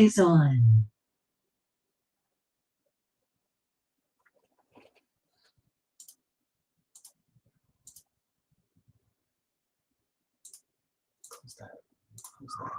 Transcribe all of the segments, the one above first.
is on. Who's that? Who's that?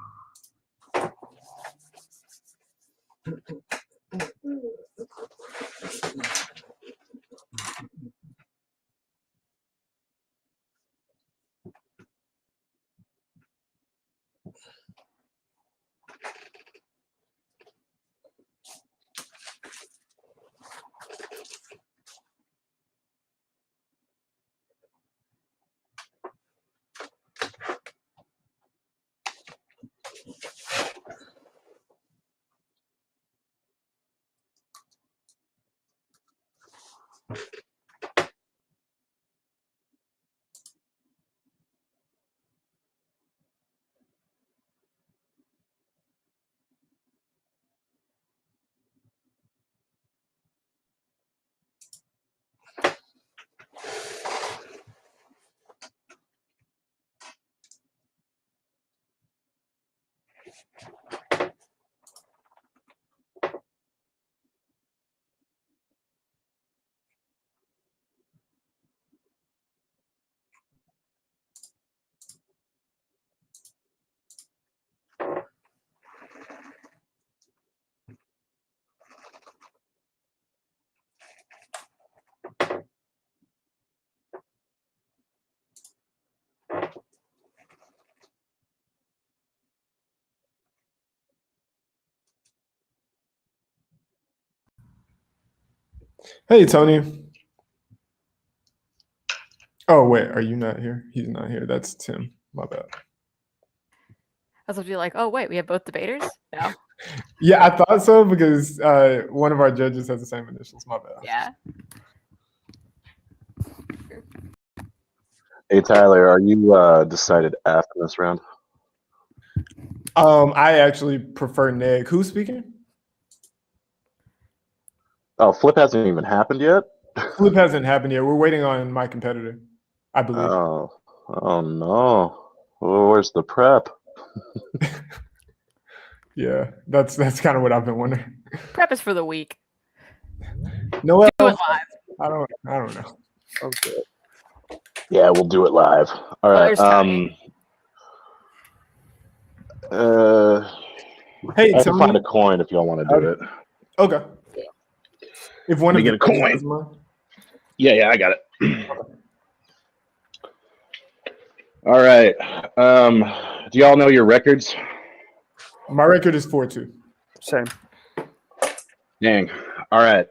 Hey, Tony. Oh, wait, are you not here? He's not here. That's Tim. My bad. I was supposed to be like, oh, wait, we have both debaters? No. Yeah, I thought so because one of our judges has the same initials. My bad. Yeah. Hey, Tyler, are you decided after this round? I actually prefer Neg. Who's speaking? Oh, flip hasn't even happened yet? Flip hasn't happened yet. We're waiting on my competitor, I believe. Oh no. Well, where's the prep? Yeah, that's kind of what I've been wondering. Prep is for the week. No, Do it live. I don't know. Okay. Yeah, we'll do it live. All right. there's Tony. Hey, I can Tony. find a coin if y'all want to do it. Okay. Yeah. If one Let of me get a coin. is mine. Yeah, I got it. All right. Do y'all know your records? My record is 4-2. Same. Dang. All right.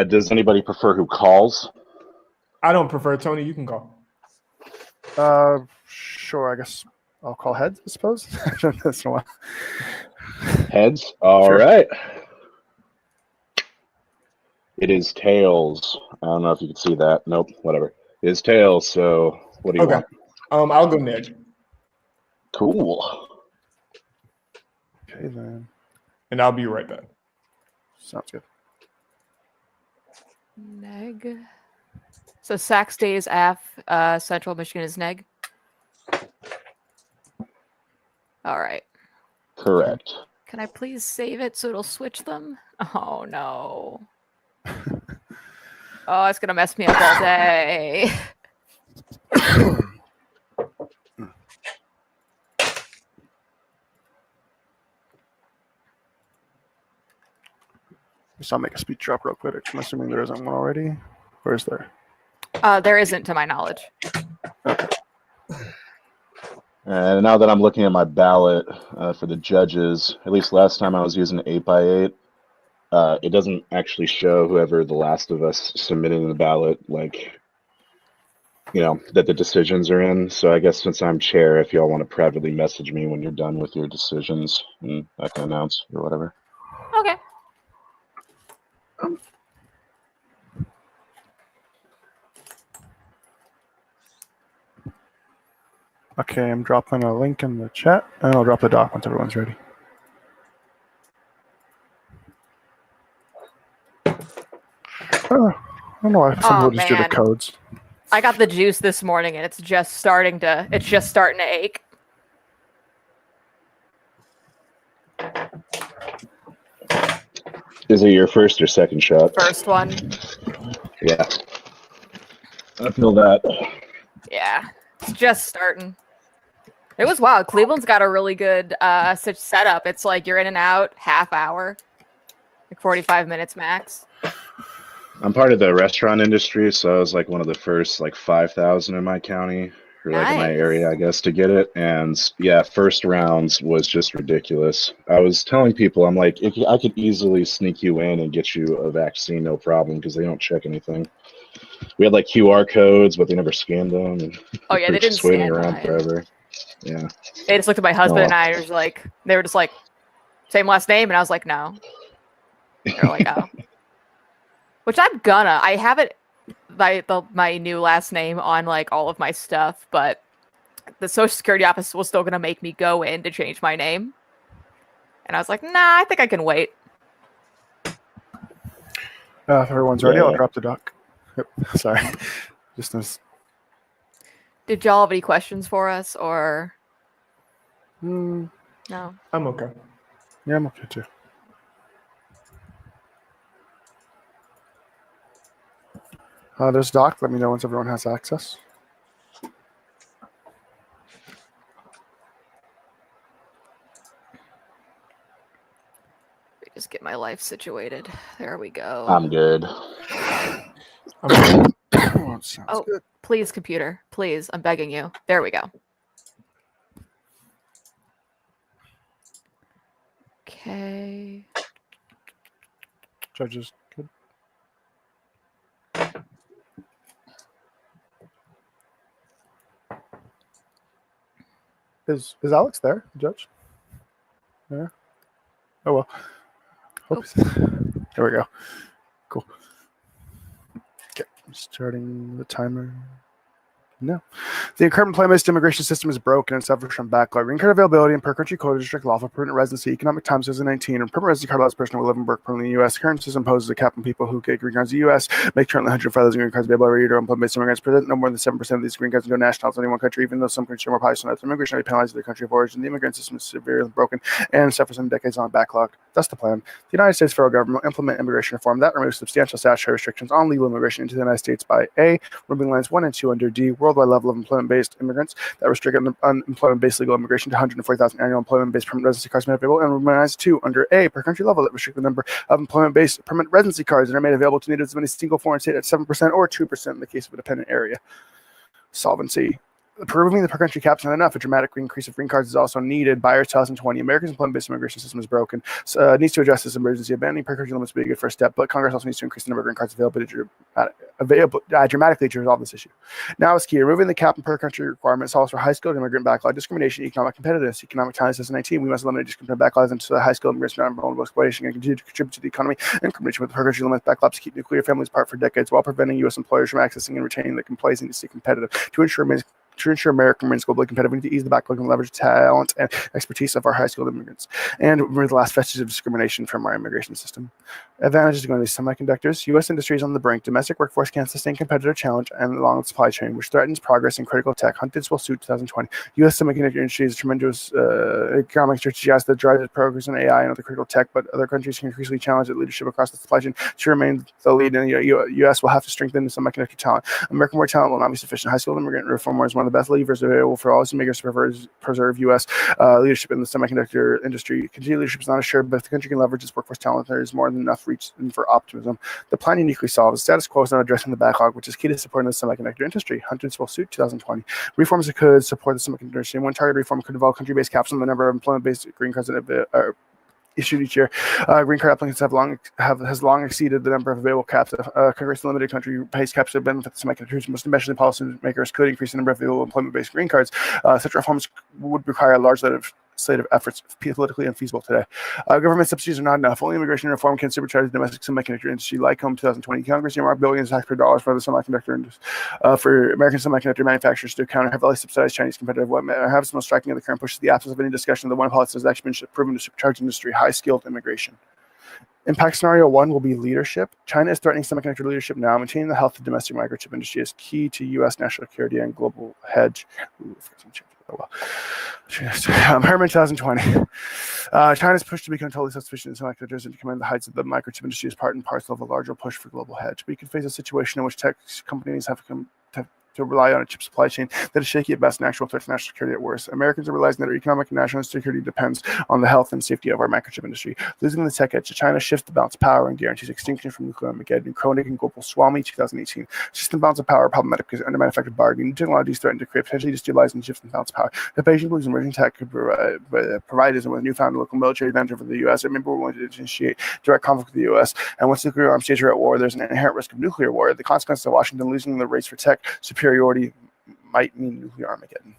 Does anybody prefer who calls? I don't prefer Tony. You can call. Sure. I guess I'll call heads. I suppose. That's one. Heads. All Sure. right. It is tails. I don't know if you can see that. Nope. Whatever. It is tails. So what do you want? I'll go Neg. Cool. Okay then. And I'll be right back. Sounds good. Neg. So Sac stays F, Central Michigan is Neg. All right. Correct. Can I please save it so it'll switch them? Oh, no. Oh, it's going to mess me up all day. So I'll make a speed drop real quick. I'm assuming there isn't one already. Or is there? There isn't, to my knowledge. And now that I'm looking at my ballot for the judges, at least last time I was using 8x8, it doesn't actually show whoever the last of us submitting the ballot, like, you know, that the decisions are in. So I guess since I'm chair, if y'all want to privately message me when you're done with your decisions, and I can announce or whatever. Okay. Okay, I'm dropping a link in the chat, and I'll drop the doc once everyone's ready. Oh, I don't know why some people just do the man. codes. I got the juice this morning, and it's just starting to ache. Is it your first or second shot? First one. Yeah. I feel that. Yeah, it's just starting. It was wild. Cleveland's got a really good such setup. It's like you're in and out half hour, like 45 minutes max. I'm part of the restaurant industry, so I was like one of the first like 5,000 in my county, or like in my Nice. area, I guess, to get it. And yeah, first rounds was just ridiculous. I was telling people, I'm like, if I could easily sneak you in and get you a vaccine, no problem, because they don't check anything. We had like QR codes, but they never scanned them. And Oh yeah, we're they didn't just waiting scan around mine. forever. Yeah. They just looked at my husband and I, and was like, they were just like, same last name, and I was like, no. They're like, oh. Which I'm gonna. I have it my new last name on like all of my stuff, but the Social Security office was still gonna make me go in to change my name. And I was like, nah, I think I can wait. If everyone's ready, I'll Yeah. drop the doc. Yep. Sorry. Just this. Did y'all have any questions for us or Mm, no? I'm okay. yeah, I'm okay too. There's doc. Let me know once everyone has access. Let me just get my life situated. There we go. I'm good. I'm Oh, sounds Oh. good. Please, computer. Please. I'm begging you. There we go. Okay. Judges, good. Is Alex there, Judge? Yeah. Oh well. Oh. There we go. Cool. Okay, I'm starting the timer. No. The current employment-based immigration system is broken and suffers from backlog. Green card availability in per country quota district lawful permanent residency, economic times 2019, and permanent residency card allows person to live and work permanently in the U.S. The current system imposes a cap on people who get green cards in the U.S. Make currently 105,000 green cards available every year to employment-based immigrants. Present no more than 7% of these green cards go nationals in any one country, even though some countries are more populous than others. Immigration may be penalized in their country of origin. The immigrant system is severely broken and suffers from decades-long backlog. That's the plan. The United States federal government will implement immigration reform that removes substantial statutory restrictions on legal immigration into the United States by A, removing lines 1 and 2 under D, worldwide level of employment-based immigrants that restrict unemployment-based legal immigration to 140,000 annual employment-based permanent residency cards made available, and removing lines 2 under A, per country level that restrict the number of employment-based permanent residency cards that are made available to natives of any single foreign state at 7% or 2% in the case of a dependent area. Solvency. Removing the per country caps is not enough. A dramatic increase of green cards is also needed by 2020. America's employment-based immigration system is broken. So, needs to address this emergency. Abandoning per country limits would be a good first step, but Congress also needs to increase the number of green cards available dramatically to resolve this issue. Now is key. Removing the cap and per country requirement solves for high-skilled immigrant backlog, discrimination, economic competitiveness, economic times 2019. We must eliminate discriminatory backlogs into the high-skilled immigrants and vulnerable exploitation and continue to contribute to the economy in combination with per country limits backlogs to keep nuclear families apart for decades while preventing U.S. employers from accessing and retaining the complacency to stay competitive. To ensure America remains globally competitive, we need to ease the backlog and leverage talent and expertise of our high-skilled immigrants and remove the last vestige of discrimination from our immigration system. Advantages are going to be semiconductors. U.S. industry is on the brink. Domestic workforce can't sustain competitive challenge and long supply chain, which threatens progress in critical tech. Hunters will suit 2020. U.S. semiconductor industry is a tremendous economic strategy that drives progress in AI and other critical tech, but other countries can increasingly challenge its leadership across the supply chain. To remain the lead in the U.S. will have to strengthen the semiconductor talent. American war talent will not be sufficient. High-skilled immigrant reform is one of the best levers available for all makers to preserve U.S. Leadership in the semiconductor industry. Continued leadership is not assured, but if the country can leverage its workforce talent, there is more than enough reach for optimism. The plan uniquely solves. Status quo is not addressing the backlog, which is key to supporting the semiconductor industry. Hunters will suit 2020. Reforms that could support the semiconductor industry. One target reform could involve country-based caps on the number of employment-based green cards that are issued each year. Green card applicants has long exceeded the number of available caps. Congress limited country-based caps to benefit the semiconductors. Most especially policymakers could increase the number of available employment-based green cards. Such reforms would require a large slate of efforts politically unfeasible today. Government subsidies are not enough. Only immigration reform can supercharge the domestic semiconductor industry. Like Home 2020, Congress earmarked billions of taxpayer dollars for the semiconductor industry, for American semiconductor manufacturers to counter heavily subsidized Chinese competitive. What perhaps most striking of the current push is the absence of any discussion of the one policy that has actually been proven to supercharge industry: high-skilled immigration. Impact scenario 1 will be leadership. China is threatening semiconductor leadership now. Maintaining the health of the domestic microchip industry is key to U.S. national security and global hedge. well. Herman 2020. China's push to become totally self-sufficient in semiconductors and to command the heights of the microchip industry is part and parcel of a larger push for global hedge. We could face a situation in which tech companies have to rely on a chip supply chain that is shaky at best and actual threat to national security at worst. Americans are realizing that our economic and national security depends on the health and safety of our microchip industry. Losing the tech edge to China shifts the balance of power and guarantees extinction from nuclear Armageddon. Kronig and Gopalswamy, 2018. System balance of power are problematic because under manufactured bargaining, new technologies threaten to create potentially destabilizing shifts in balance of power. The Beijing believes emerging tech could provide us with a newfound local military advantage over the U.S. Remember, we're willing to initiate direct conflict with the U.S. And once nuclear arms states are at war, there's an inherent risk of nuclear war. The consequences of Washington losing the race for tech superiority might mean nuclear Armageddon.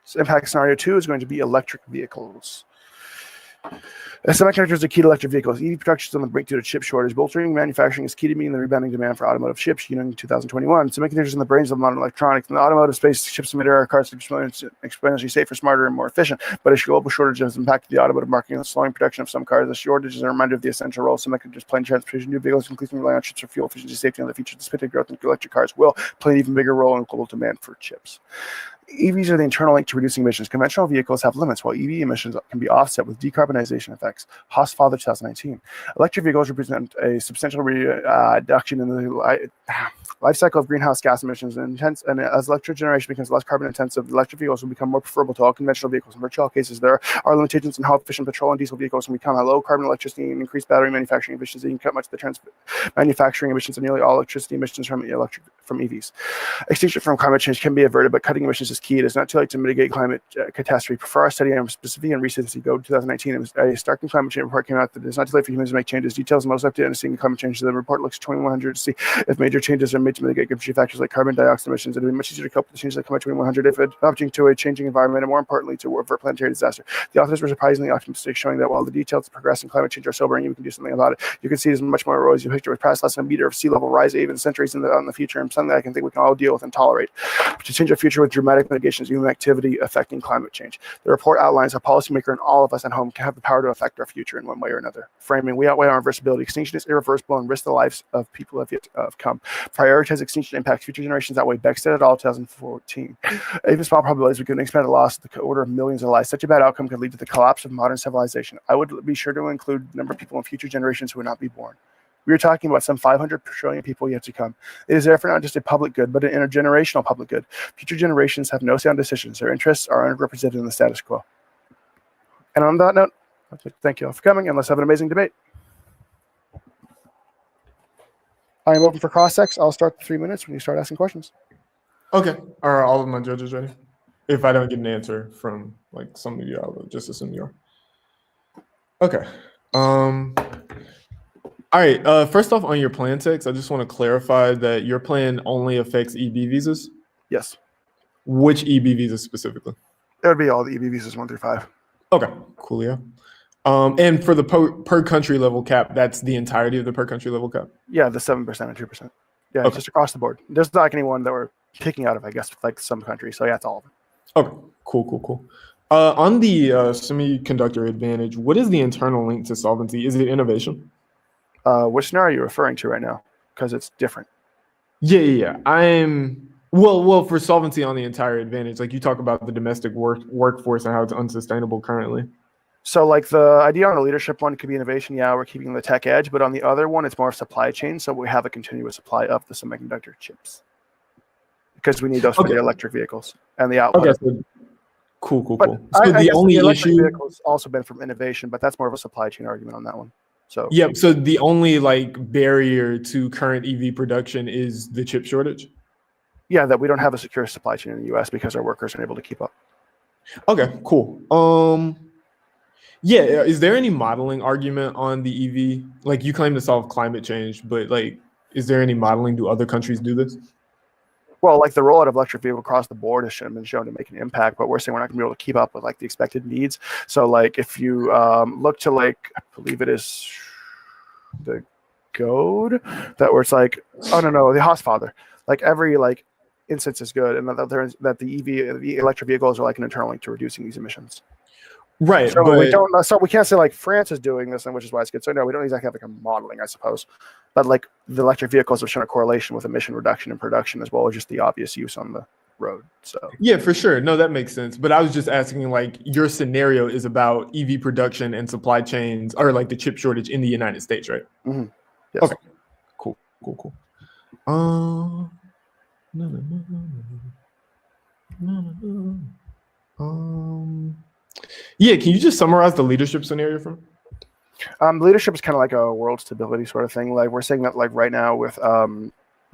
So impact scenario 2 is going to be electric vehicles. Semiconductors are key to electric vehicles. EV production is on the brink due to chip shortage. Bolstering manufacturing is key to meeting the rebounding demand for automotive chips, in 2021. Semiconductors in the brains of modern electronics. In the automotive space, chips and our cars are exponentially safer, smarter, and more efficient. But a global shortage has impacted the automotive market and slowing production of some cars. The shortage is a reminder of the essential role semiconductors play in transportation. New vehicles increasingly rely on chips for fuel efficiency, safety, and other features. This growth in electric cars will play an even bigger role in global demand for chips. EVs are the internal link to reducing emissions. Conventional vehicles have limits, while EV emissions can be offset with decarbonization effects. Haas-Father 2019. Electric vehicles represent a substantial reduction in the life cycle of greenhouse gas emissions, and as electric generation becomes less carbon intensive, electric vehicles will become more preferable to all conventional vehicles. In virtual cases, there are limitations in how efficient petrol and diesel vehicles can become. Low carbon electricity and increased battery manufacturing efficiency can cut much of the manufacturing emissions of nearly all electricity emissions from EVs. Extinction from climate change can be averted, but cutting emissions is key. It is not too late to mitigate climate catastrophe. For our study on specific and recency, go to 2019. A stark climate change report came out that it is not too late for humans to make changes. Details most updated understanding climate change. The report looks at 2100 to see if major changes are made to mitigate contributing factors like carbon dioxide emissions. It would be much easier to cope with the changes that come at 2100 if adapting to a changing environment and more importantly to avert planetary disaster. The authors were surprisingly optimistic, showing that while the details of progressing climate change are sobering, you can do something about it. You can see it as much more rosy picture with past less than a meter of sea level rise even centuries in the future, and something that I can think we can all deal with and tolerate. To change our future with dramatic mitigations of human activity affecting climate change. The report outlines how policymaker and all of us at home can have the power to affect our future in one way or another. Framing, we outweigh our reversibility. Extinction is irreversible and risk the lives of people have yet to come. Prioritize extinction impact future generations outweigh Beckstead et al. 2014. Even small probabilities we could expect a loss of the order of millions of lives. Such a bad outcome could lead to the collapse of modern civilization. I would be sure to include the number of people in future generations who would not be born. We are talking about some 500 trillion people yet to come. It is therefore not just a public good, but an intergenerational public good. Future generations have no sound decisions. Their interests are underrepresented in the status quo. And on that note, thank you all for coming, and let's have an amazing debate. I am open for cross-sects. I'll start the 3 minutes when you start asking questions. Okay. Are all of my judges ready? If I don't get an answer from like some of you, I'll just assume you are. Okay. All right. First off, on your plan text, I just want to clarify that your plan only affects EB visas. Yes. Which EB visas specifically? It would be all the EB visas 1 through 5. Okay. Cool. Yeah. And for the per country level cap, that's the entirety of the per country level cap? Yeah, the 7% and 2%. Yeah, okay. It's just across the board. There's not like anyone that we're picking out of, I guess, like some countries. So yeah, it's all of them. Okay. Cool. On the semiconductor advantage, what is the internal link to solvency? Is it innovation? Which scenario are you referring to right now? Because it's different. Yeah. I'm well for solvency on the entire advantage. Like you talk about the domestic workforce and how it's unsustainable currently. So like the idea on the leadership one could be innovation. Yeah, we're keeping the tech edge, but on the other one, it's more of supply chain. So we have a continuous supply of the semiconductor chips because we need those for the electric vehicles and the output. Okay, so cool. But so the only the electric issue vehicles also been from innovation, but that's more of a supply chain argument on that one. So yeah, so the only like barrier to current EV production is the chip shortage. Yeah, that we don't have a secure supply chain in the U.S. because our workers aren't able to keep up. Okay, cool. Yeah, is there any modeling argument on the EV? Like you claim to solve climate change, but like, is there any modeling? Do other countries do this? Well, like the rollout of electric vehicle across the board has been shown to make an impact, but we're saying we're not going to be able to keep up with like the expected needs. So like if you look to like, I believe it is the Goad, that where it's like, oh no, the Haas-Father, like every like instance is good, and that the electric vehicles are like an internal link to reducing these emissions. Right. So but we can't say like France is doing this, and which is why it's good. So no, we don't exactly have like a modeling, I suppose. But like the electric vehicles have shown a correlation with emission reduction in production as well as just the obvious use on the road. So yeah, for sure. No, that makes sense. But I was just asking, like, your scenario is about EV production and supply chains, or like the chip shortage in the United States, right? yes. Okay. Cool. No. Yeah, can you just summarize the leadership scenario for me? Leadership is kind of like a world stability sort of thing. Like we're saying that like right now with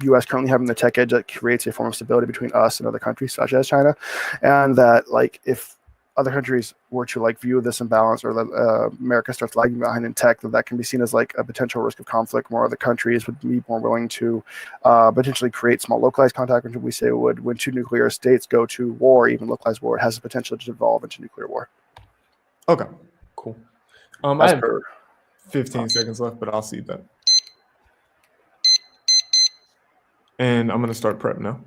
U.S. currently having the tech edge that creates a form of stability between us and other countries such as China, and that like if other countries were to like view this imbalance, or that America starts lagging behind in tech, that can be seen as like a potential risk of conflict. More other countries would be more willing to potentially create small localized contact, which we say would, when two nuclear states go to war, even localized war, it has the potential to devolve into nuclear war. Okay, cool. I have 15 seconds left, but I'll see that. And I'm gonna start prep now.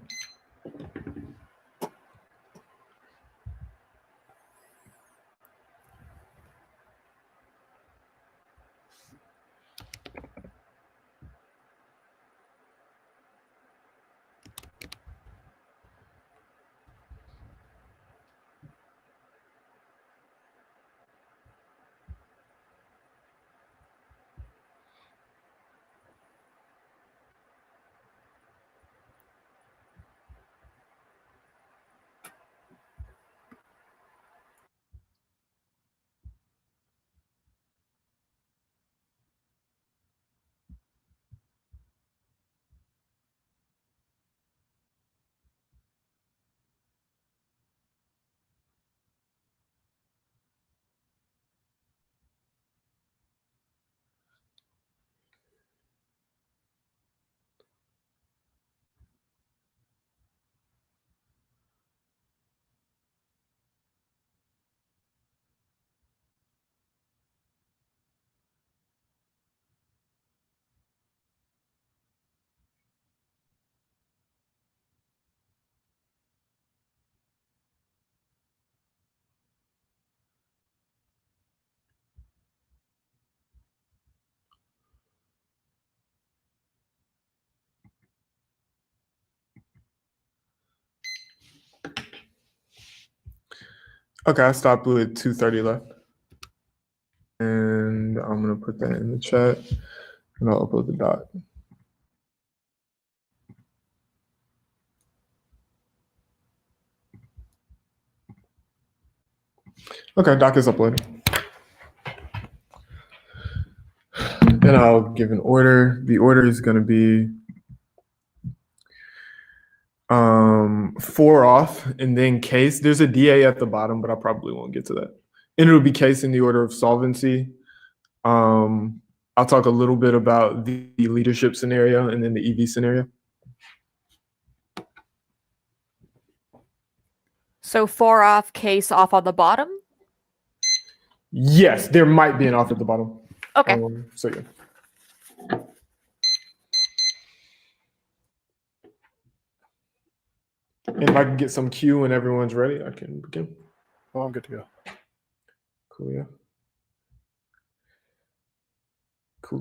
Okay, I stopped with 2:30 left. And I'm gonna put that in the chat and I'll upload the doc. Okay, doc is uploaded. Then I'll give an order. The order is gonna be 4 off and then case. There's a DA at the bottom, but I probably won't get to that. And it'll be case in the order of solvency. I'll talk a little bit about the leadership scenario and then the EV scenario. So 4 off, case off on the bottom? Yes, there might be an off at the bottom. Okay. So yeah. And if I can get some cue when everyone's ready, I can begin. Well, I'm good to go. Cool,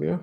yeah.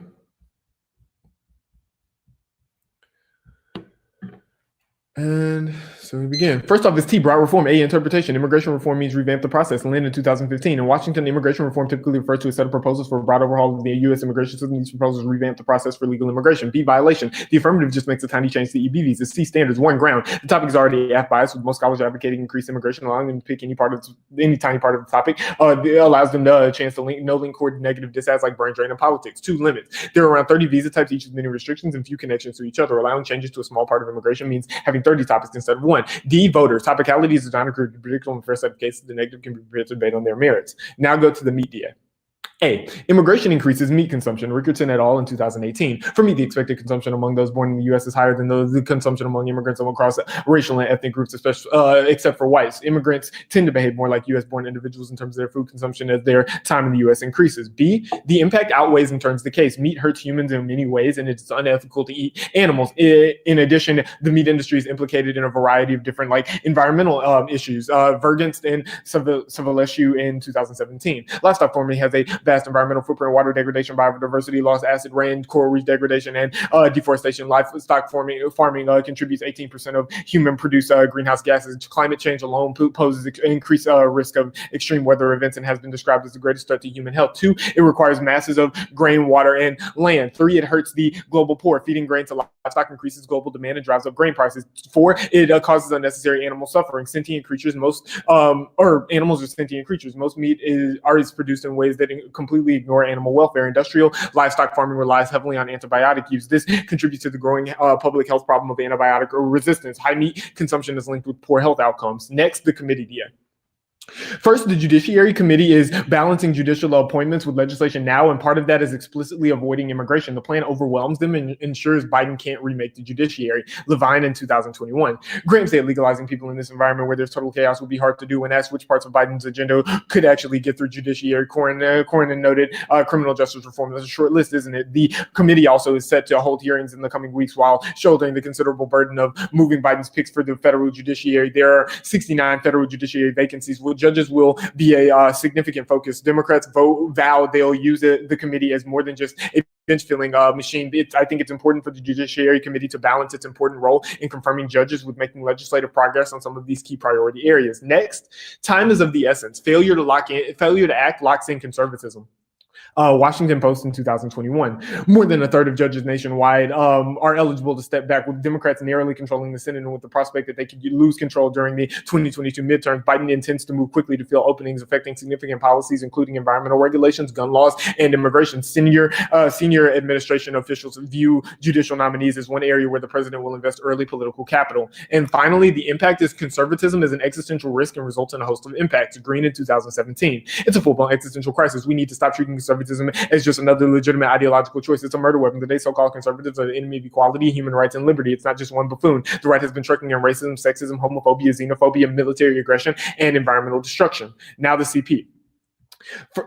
And so we begin. First off is T, broad reform. A, interpretation. Immigration reform means revamp the process. Land in 2015. In Washington, immigration reform typically refers to a set of proposals for a broad overhaul of the U.S. immigration system. These proposals revamp the process for legal immigration. B, violation. The affirmative just makes a tiny change to EB visas. C, standards. 1, ground. The topic is already F bias, with most scholars advocating increased immigration, allowing them to pick any tiny part of the topic. It allows them a chance to no link cord negative disads like brain drain and politics. 2, limits. There are around 30 visa types, each with many restrictions and few connections to each other. Allowing changes to a small part of immigration means having 30 topics instead of 1. D, voters. Topicality is not predictable in the first set of cases. The negative can be prepared to debate on their merits. Now go to the meat DA. A, immigration increases meat consumption. Rickardson et al. In 2018. For meat, the expected consumption among those born in the U.S. is higher than the consumption among immigrants across racial and ethnic groups, especially except for whites. Immigrants tend to behave more like U.S.-born individuals in terms of their food consumption as their time in the U.S. increases. B, the impact outweighs and turns the case. Meat hurts humans in many ways, and it's unethical to eat animals. In addition, the meat industry is implicated in a variety of different environmental issues. Vergenst and Savalescu in 2017. Livestock farming has a bad vast environmental footprint, water degradation, biodiversity loss, acid rain, coral reef degradation, and deforestation. Livestock farming contributes 18% of human-produced greenhouse gases. Climate change alone poses increased risk of extreme weather events and has been described as the greatest threat to human health. 2, it requires masses of grain, water, and land. 3, it hurts the global poor. Feeding grain to livestock increases global demand and drives up grain prices. 4, it causes unnecessary animal suffering. Sentient creatures, animals are sentient creatures. Most meat is produced in ways that completely ignore animal welfare. Industrial livestock farming relies heavily on antibiotic use. This contributes to the growing public health problem of antibiotic resistance. High meat consumption is linked with poor health outcomes. Next, the committee idea. First, the Judiciary Committee is balancing judicial appointments with legislation now, and part of that is explicitly avoiding immigration. The plan overwhelms them and ensures Biden can't remake the judiciary. Levine in 2021. Graham said legalizing people in this environment where there's total chaos would be hard to do. When asked which parts of Biden's agenda could actually get through judiciary, Cornyn noted criminal justice reform. That's a short list, isn't it? The committee also is set to hold hearings in the coming weeks while shouldering the considerable burden of moving Biden's picks for the federal judiciary. There are 69 federal judiciary vacancies. Judges will be a significant focus. Democrats vow they'll use the committee as more than just a bench-filling machine. I think it's important for the Judiciary Committee to balance its important role in confirming judges with making legislative progress on some of these key priority areas. Next, time is of the essence. Failure to act locks in conservatism. Washington Post in 2021. More than a third of judges nationwide are eligible to step back, with Democrats narrowly controlling the Senate and with the prospect that they could lose control during the 2022 midterms. Biden intends to move quickly to fill openings affecting significant policies, including environmental regulations, gun laws, and immigration. Senior administration officials view judicial nominees as one area where the president will invest early political capital. And finally, the impact is conservatism is an existential risk and results in a host of impacts. Green in 2017. It's a full-blown existential crisis. We need to stop treating conservatism as just another legitimate ideological choice. It's a murder weapon. Today, so-called conservatives are the enemy of equality, human rights, and liberty. It's not just one buffoon. The right has been tricking in racism, sexism, homophobia, xenophobia, military aggression, and environmental destruction. Now the CP.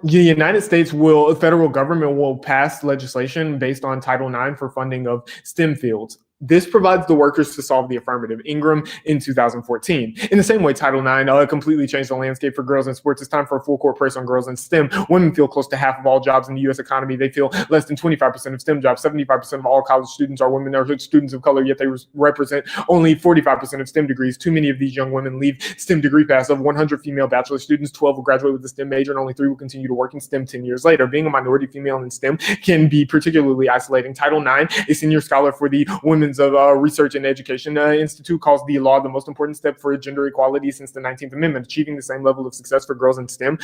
The United States federal government will pass legislation based on Title IX for funding of STEM fields. This provides the workers to solve the affirmative. Ingram in 2014. In the same way, Title IX completely changed the landscape for girls in sports. It's time for a full court press on girls in STEM. Women fill close to half of all jobs in the U.S. economy. They fill less than 25% of STEM jobs. 75% of all college students are women or students of color, yet they represent only 45% of STEM degrees. Too many of these young women leave STEM degree paths. Of 100 female bachelor students, 12 will graduate with a STEM major, and only 3 will continue to work in STEM 10 years later. Being a minority female in STEM can be particularly isolating. Title IX, a senior scholar for the Women's Research and Education Institute, calls the law the most important step for gender equality since the 19th Amendment. Achieving the same level of success for girls in STEM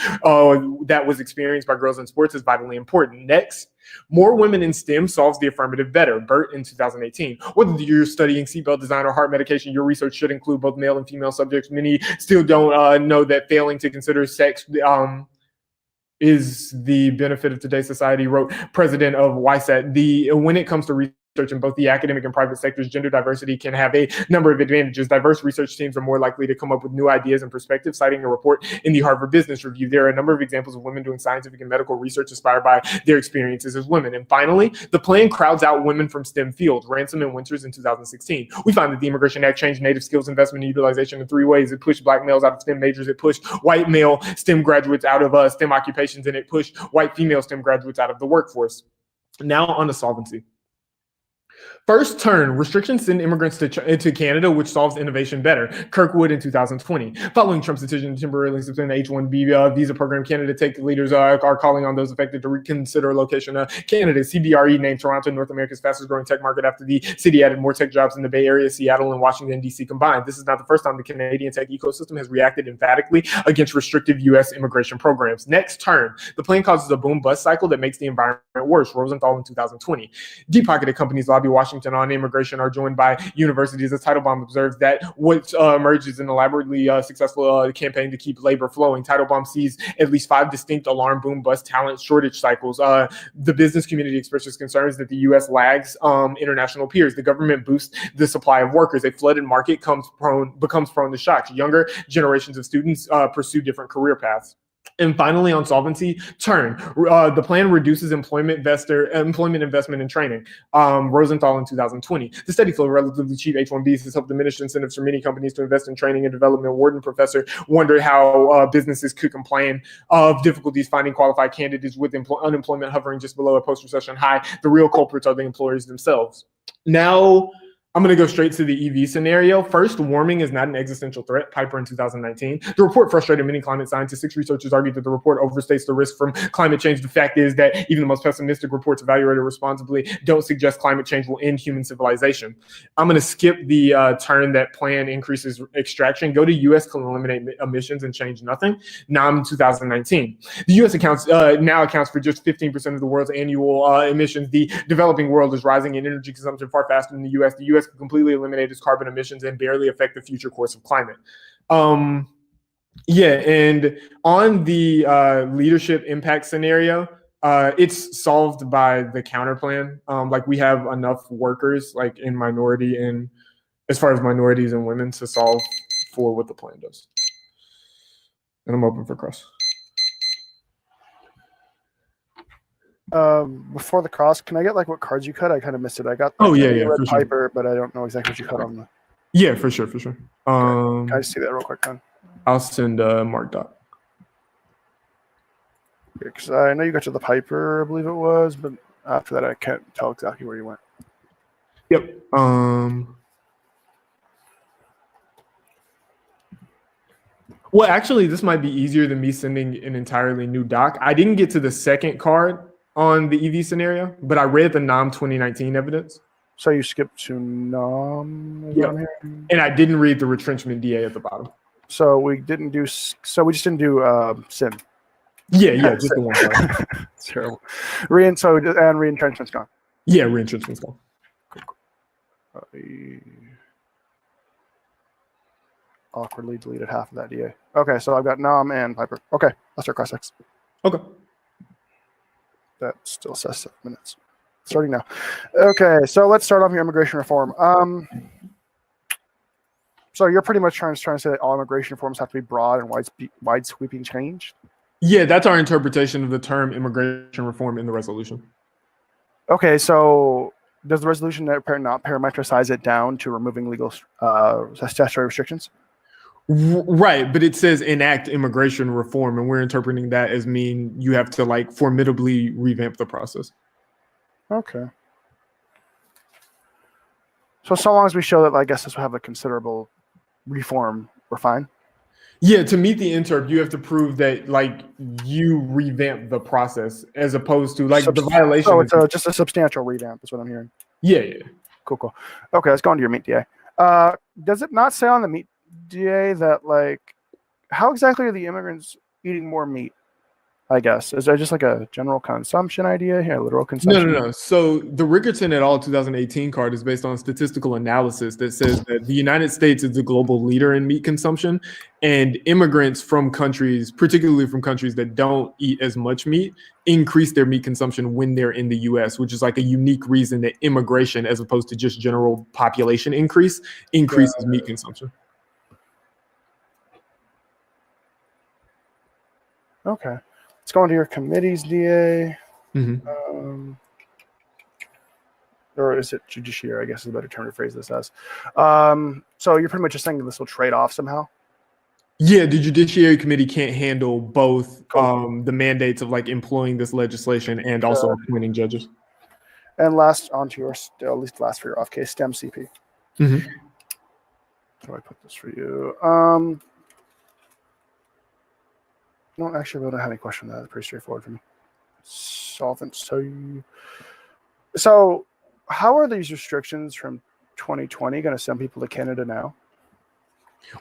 that was experienced by girls in sports is vitally important. Next, more women in STEM solves the affirmative better. Burt in 2018. Whether you're studying seatbelt design or heart medication, your research should include both male and female subjects. Many still don't know that failing to consider sex is the benefit of today's society, wrote president of YSAT. When it comes to research in both the academic and private sectors, gender diversity can have a number of advantages. Diverse research teams are more likely to come up with new ideas and perspectives. Citing a report in the Harvard Business Review, there are a number of examples of women doing scientific and medical research inspired by their experiences as women. And finally, the plan crowds out women from STEM fields. Ransom and Winters in 2016. We find that the Immigration Act changed native skills investment and utilization in 3 ways. It pushed black males out of STEM majors. It pushed white male STEM graduates out of STEM occupations, and it pushed white female STEM graduates out of the workforce. Now on to solvency. First turn, restrictions send immigrants to Canada, which solves innovation better. Kirkwood in 2020. Following Trump's decision to temporarily suspend the H-1B visa program, Canada Tech leaders are calling on those affected to reconsider location of Canada. CBRE named Toronto North America's fastest growing tech market after the city added more tech jobs in the Bay Area, Seattle, and Washington, D.C. combined. This is not the first time the Canadian tech ecosystem has reacted emphatically against restrictive U.S. immigration programs. Next turn, the plan causes a boom-bust cycle that makes the environment worse. Rosenthal in 2020. Deep-pocketed companies lobby Washington on immigration are joined by universities. As Teitelbaum observes that what emerges an elaborately successful campaign to keep labor flowing. Teitelbaum sees at least 5 distinct alarm boom-bust talent shortage cycles. The business community expresses concerns that the U.S. lags international peers. The government boosts the supply of workers. A flooded market becomes prone to shocks. Younger generations of students pursue different career paths. And finally, on solvency, turn. The plan reduces employment investment and training. Rosenthal in 2020. The steady flow of relatively cheap H-1Bs has helped diminish incentives for many companies to invest in training and development. Warden professor wondered how businesses could complain of difficulties finding qualified candidates with unemployment hovering just below a post-recession high. The real culprits are the employers themselves. Now, I'm going to go straight to the EV scenario. First, warming is not an existential threat. Piper in 2019. The report frustrated many climate scientists. 6 researchers argued that the report overstates the risk from climate change. The fact is that even the most pessimistic reports evaluated responsibly don't suggest climate change will end human civilization. I'm going to skip the turn that plan increases extraction. Go to U.S. can eliminate emissions and change nothing. NAM 2019. The U.S. now accounts for just 15% of the world's annual emissions. The developing world is rising in energy consumption far faster than the U.S. The U.S. can completely eliminate its carbon emissions and barely affect the future course of climate. Yeah, and on the leadership impact scenario, it's solved by the counter plan. Like we have enough workers, like in minority and as far as minorities and women, to solve for what the plan does. And I'm open for cross. Before the cross, can I get like what cards you cut? I kind of missed it. I got red for Piper, but I don't know exactly what you cut on the. Yeah, for sure. Can I see that real quick, then? I'll send Mark Doc. Because I know you got to the Piper, I believe it was, but after that, I can't tell exactly where you went. Yep. Well, actually, this might be easier than me sending an entirely new doc. I didn't get to the second card on the EV scenario, but I read the NAM 2019 evidence. So you skipped to NAM? Yeah. And I didn't read the retrenchment DA at the bottom. So we didn't do. So we just didn't do SIM. Yeah, just the one card. It's terrible. And re-entrenchment's gone. Yeah, re-entrenchment's gone. Awkwardly deleted half of that DA. Okay, so I've got NAM and Piper. Okay, let's start cross X. Okay. That still says 7 minutes. Starting now. Okay, so let's start off your immigration reform. So you're pretty much trying to say that all immigration reforms have to be broad and wide sweeping change? Yeah, that's our interpretation of the term immigration reform in the resolution. Okay, so does the resolution not parametricize it down to removing legal statutory restrictions? Right, but it says enact immigration reform, and we're interpreting that as mean you have to like formidably revamp the process. Okay. So long as we show that, I guess this will have a considerable reform, we're fine? Yeah, to meet the interp, you have to prove that like you revamp the process as opposed to like the violation. So it's just a substantial revamp is what I'm hearing. Yeah. Cool. Okay, let's go on to your meat DA. Does it not say on the meat DA that like how exactly are the immigrants eating more meat? I guess is there just like a general consumption idea here, literal consumption? No. So the Rigerton et al. 2018 card is based on statistical analysis that says that the United States is the global leader in meat consumption, and immigrants from countries, particularly from countries that don't eat as much meat, increase their meat consumption when they're in the U.S., which is like a unique reason that immigration, as opposed to just general population increases meat consumption. Okay. Let's go into your committees, DA. Mm-hmm. Or is it judiciary, I guess is a better term to phrase this as. So you're pretty much just saying that this will trade off somehow? Yeah, the Judiciary Committee can't handle both the mandates of like employing this legislation and also appointing judges. And last onto your, at least last for your off case, STEM CP. Mm-hmm. How do I put this for you? No, actually, I don't have any question on that. It's pretty straightforward for me. Solvent. So how are these restrictions from 2020 going to send people to Canada now?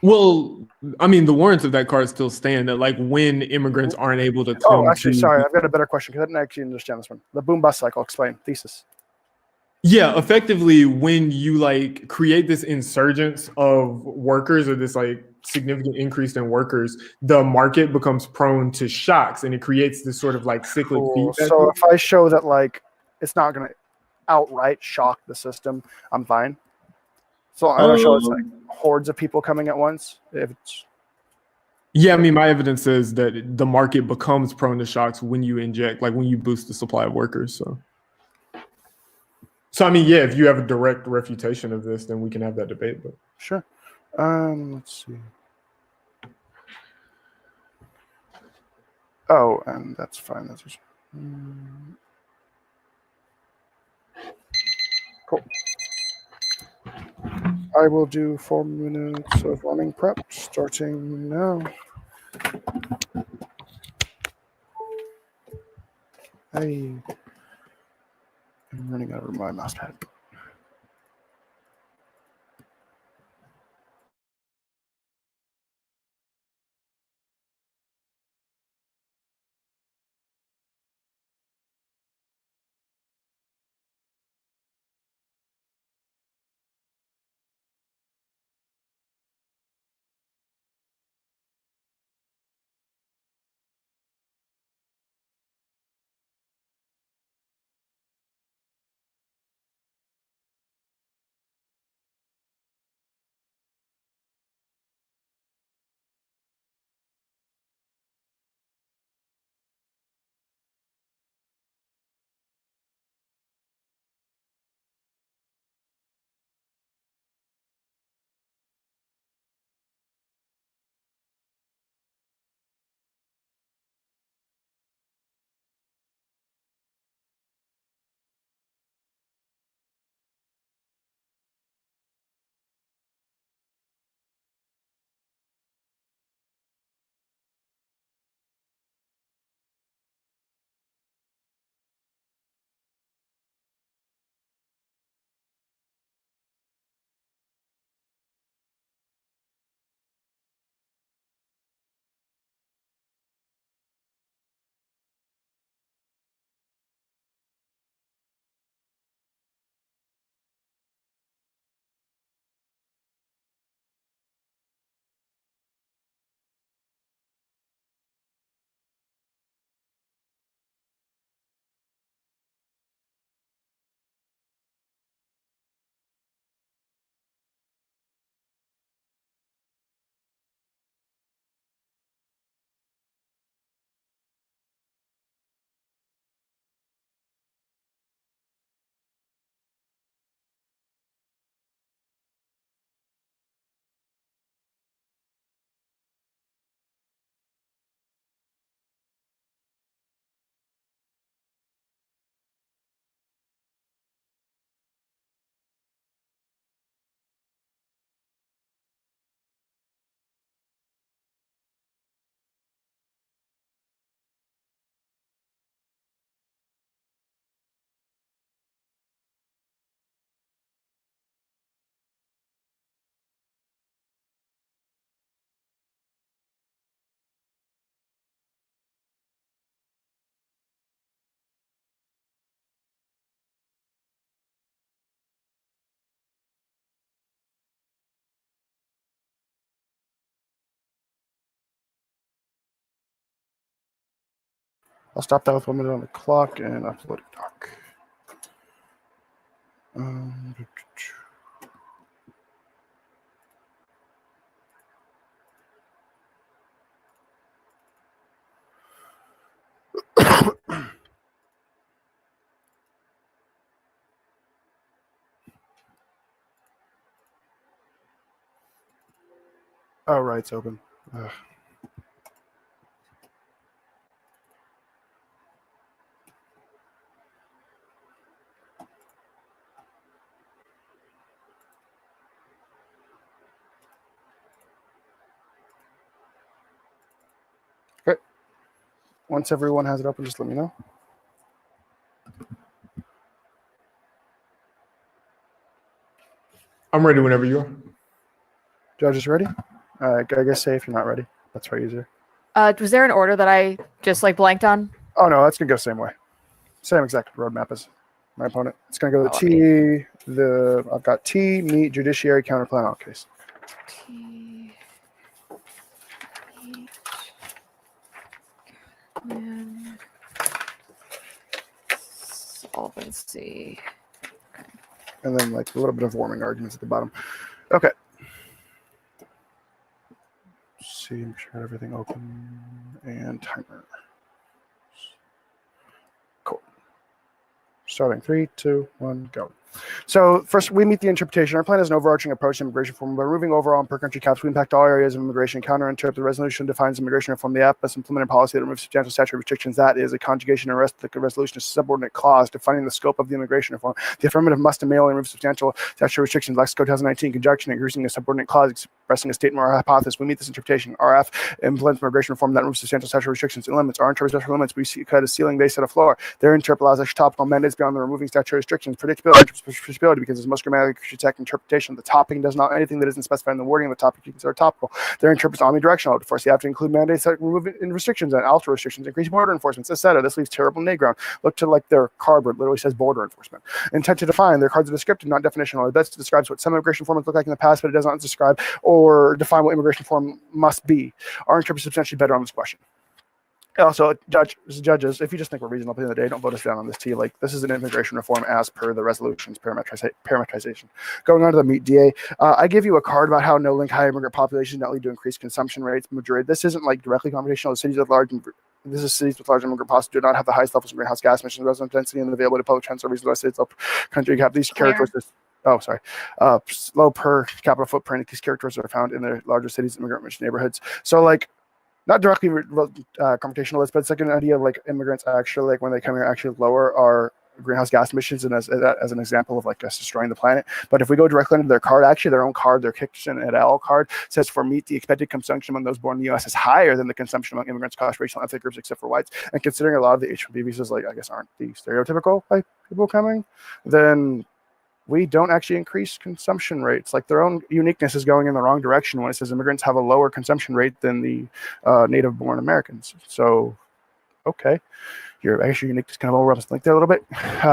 Well, I mean, the warrants of that card still stand that like when immigrants aren't able to come. Oh, actually, sorry. I've got a better question because I didn't actually understand this one. The boom bust cycle. Explain. Thesis. Yeah, effectively, when you like create this insurgence of workers or this like significant increase in workers, the market becomes prone to shocks and it creates this sort of like cyclic feedback. So if I show that like it's not going to outright shock the system, I'm fine. So I'm going to show it's like hordes of people coming at once. If it's Yeah, I mean, my evidence says that the market becomes prone to shocks when you inject, like when you boost the supply of workers. So I mean, yeah, if you have a direct refutation of this, then we can have that debate. But Sure. Let's see. Oh, and that's fine. That's just, cool. I will do 4 minutes of running prep starting now. I'm running out of my mouse pad. I'll stop that with 1 minute on the clock and upload a doc. Oh, right, it's open. Ugh. Okay. Once everyone has it open, just let me know. I'm ready whenever you are. Judges ready? I guess say if you're not ready. That's probably easier. Was there an order that I just like blanked on? Oh no, that's gonna go the same way. Same exact roadmap as my opponent. It's gonna go I've got T, meat, judiciary, counterplan, all case. T, meat, counterplan, solvency. And then like a little bit of warming arguments at the bottom. Okay. Let's see, make sure everything open and timer. Cool. Starting 3, 2, 1, go. So first, we meet the interpretation. Our plan is an overarching approach to immigration reform. By removing overall and per-country caps, we impact all areas of immigration. Counter-interpret the resolution defines immigration reform. The app must implement a policy that removes substantial statutory restrictions. That is a conjugation and rest. The resolution is a subordinate clause defining the scope of the immigration reform. The affirmative must immediately remove substantial statutory restrictions. Lex Code 2019 conjunction increasing a subordinate clause expressing a statement or a hypothesis. We meet this interpretation. RF implements immigration reform that removes substantial statutory restrictions and limits. Our interpretation limits. We see cut a ceiling base at a floor. Their interpret allows extra topical mandates beyond the removing statutory restrictions. Predictability because it's most grammatically correct interpretation. The topic does not anything that isn't specified in the wording of the topic you consider topical. Their interprets omnidirectional. To force you have to include mandates that remove restrictions and alter restrictions, increase border enforcement, etc. This leaves terrible nay ground. Look to like their card where it literally says border enforcement. Intent to define. Their cards are descriptive, not definitional. It best describes what some immigration forms look like in the past, but it does not describe or define what immigration form must be. Our interpret is substantially better on this question. Also, judges, if you just think we're reasonable at the end of the day, don't vote us down on this T. Like, this is an immigration reform as per the resolution's parametrization. Going on to the meet DA, I give you a card about how no link high immigrant populations not lead to increased consumption rates. Madrid, this isn't like directly confrontational. The cities with large immigrant populations do not have the highest levels of greenhouse gas emissions, resident density, and the availability of public transit reasons why states country have these characteristics. Low per capita footprint. These characteristics are found in the larger cities, immigrant-rich neighborhoods. So, like, not directly confrontational, but it's like an idea of like immigrants actually, like when they come here, actually lower our greenhouse gas emissions, and as an example of like us destroying the planet. But if we go directly into their card, actually their own card, their Kitchen et al. Card says for meat, the expected consumption among those born in the U.S. is higher than the consumption among immigrants across racial and ethnic groups except for whites. And considering a lot of the H-1B visas, like I guess aren't the stereotypical like people coming, then we don't actually increase consumption rates. Like their own uniqueness is going in the wrong direction when it says immigrants have a lower consumption rate than the native-born Americans. So, okay. Your actually uniqueness kind of overwhelms like there a little bit.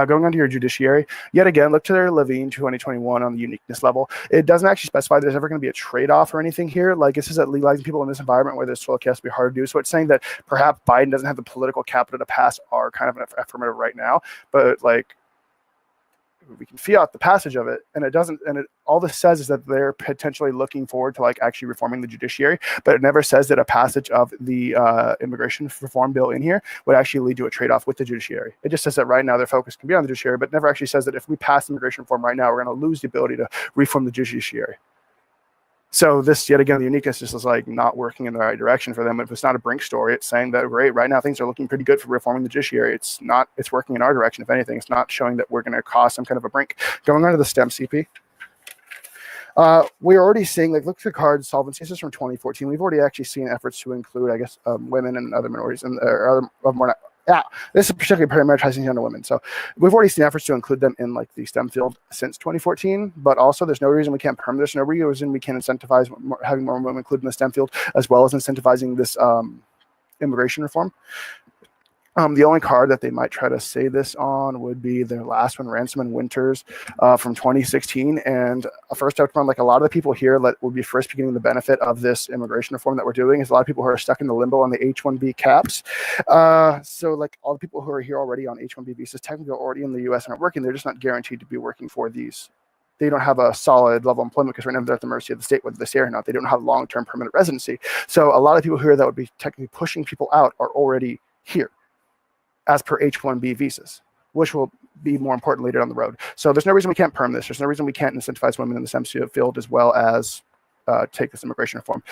Going on to your judiciary, yet again, look to their Levine 2021 on the uniqueness level. It doesn't actually specify there's ever going to be a trade-off or anything here. Like it says that legalizing people in this environment where there's total chaos will be hard to do. So it's saying that perhaps Biden doesn't have the political capital to pass our kind of an affirmative right now, but like we can fiat the passage of it, and it doesn't. And all this says is that they're potentially looking forward to like actually reforming the judiciary, but it never says that a passage of the immigration reform bill in here would actually lead to a trade-off with the judiciary. It just says that right now their focus can be on the judiciary, but never actually says that if we pass immigration reform right now, we're going to lose the ability to reform the judiciary. So this, yet again, the uniqueness just is like not working in the right direction for them. If it's not a Brink story, it's saying that great, right now things are looking pretty good for reforming the judiciary. It's not, it's working in our direction. If anything, it's not showing that we're going to cause some kind of a Brink. Going on to the STEM CP. We're already seeing, like, look at the card solvency. This is from 2014. We've already actually seen efforts to include, I guess, women and other minorities and this is particularly parameterizing young women. So we've already seen efforts to include them in like the STEM field since 2014, but also there's no reason we can't perm this. No reason we can't incentivize having more women included in the STEM field, as well as incentivizing this immigration reform. The only card that they might try to say this on would be their last one, Ransom and Winters, from 2016. And first up, like a lot of the people here that will be first beginning the benefit of this immigration reform that we're doing is a lot of people who are stuck in the limbo on the H-1B caps. So like all the people who are here already on H-1B visas technically are already in the U.S. and are working. They're just not guaranteed to be working for these. They don't have a solid level of employment because right now they're at the mercy of the state, whether they stay or not. They don't have long-term permanent residency. So a lot of people here that would be technically pushing people out are already here, as per H-1B visas, which will be more important later down the road. So there's no reason we can't perm this. There's no reason we can't incentivize women in the STEM field as well as take this immigration reform.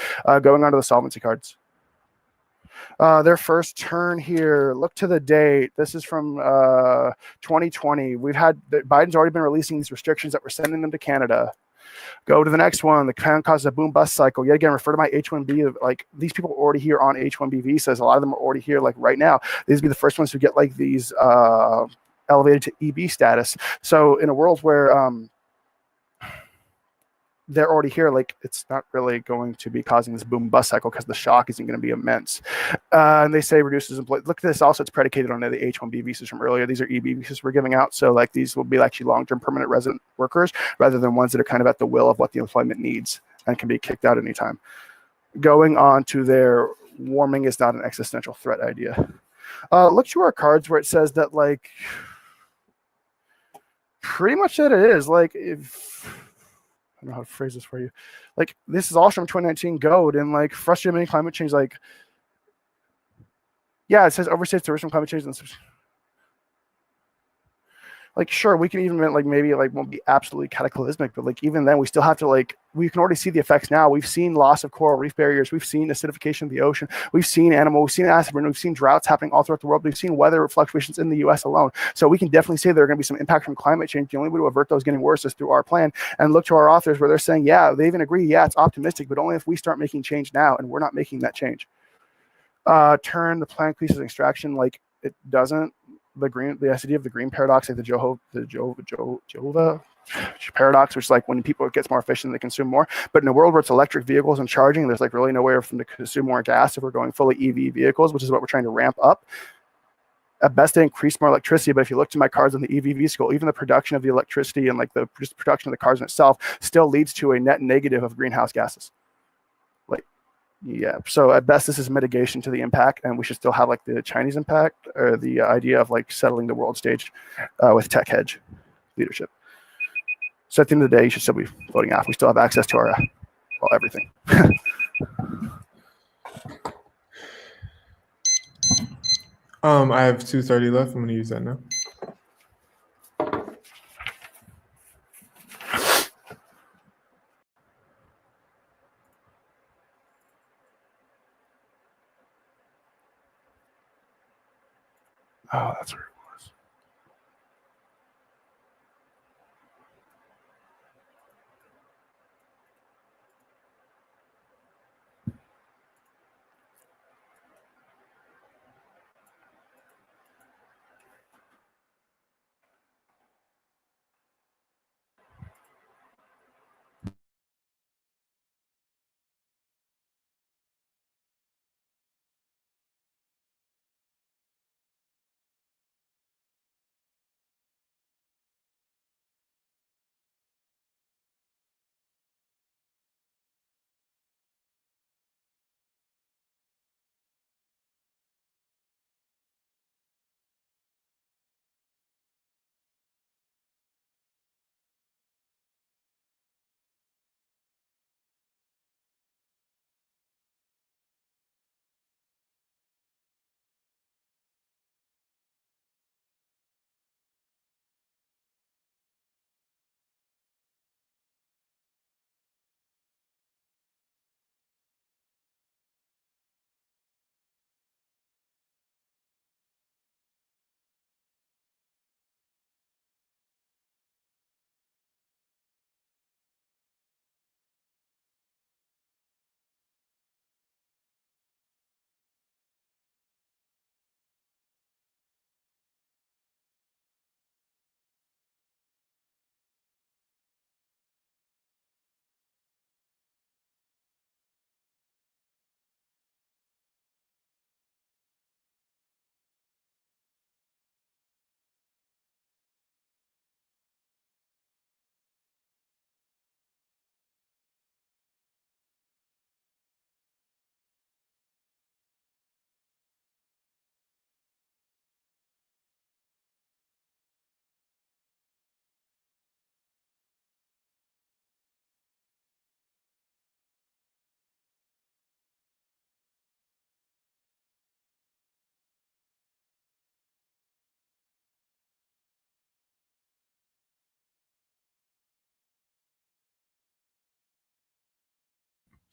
Going on to the solvency cards. Their first turn here, look to the date. This is from 2020. Biden's already been releasing these restrictions that we're sending them to Canada. Go to the next one. The crown causes a boom bust cycle. Yet again, refer to my H-1B. Like these people are already here on H-1B visas. A lot of them are already here like right now. These would be the first ones who get like these elevated to EB status. So in a world where they're already here, like it's not really going to be causing this boom bust cycle because the shock isn't going to be immense. And they say reduces employment. Look at this. Also, it's predicated on the H-1B visas from earlier. These are EB visas we're giving out. So like these will be actually long-term permanent resident workers rather than ones that are kind of at the will of what the employment needs and can be kicked out anytime. Going on to their warming is not an existential threat idea. Look to our cards where it says that like pretty much that it is. Like if don't know how to phrase this for you. Like, this is all from 2019 GOAT, and like frustrating climate change. Like, yeah, it says overstates the risk from climate change and like, sure, we can even like maybe like won't be absolutely cataclysmic, but like even then we still have to like, we can already see the effects now. We've seen loss of coral reef barriers, we've seen acidification of the ocean, we've seen we've seen acid rain, we've seen droughts happening all throughout the world, we've seen weather fluctuations in the US alone. So we can definitely say there are going to be some impact from climate change. The only way to avert those getting worse is through our plan. And look to our authors where they're saying, yeah, they even agree, yeah, it's optimistic, but only if we start making change now, and we're not making that change. Turn the plant pieces of extraction, like it doesn't. The idea of the green paradox, like the Jehovah paradox, which is like when people gets more efficient, they consume more. But in a world where it's electric vehicles and charging, there's like really no way for them to consume more gas if we're going fully EV vehicles, which is what we're trying to ramp up. At best, they increase more electricity, but if you look to my cards on the EV vehicle, even the production of the electricity and like the production of the cars in itself still leads to a net negative of greenhouse gases. Yeah, so at best this is mitigation to the impact, and we should still have like the Chinese impact or the idea of like settling the world stage with tech hedge leadership. So at the end of the day, you should still be voting off. We still have access to our everything. I have 2:30 left. I'm going to use that now. Oh, that's where it was.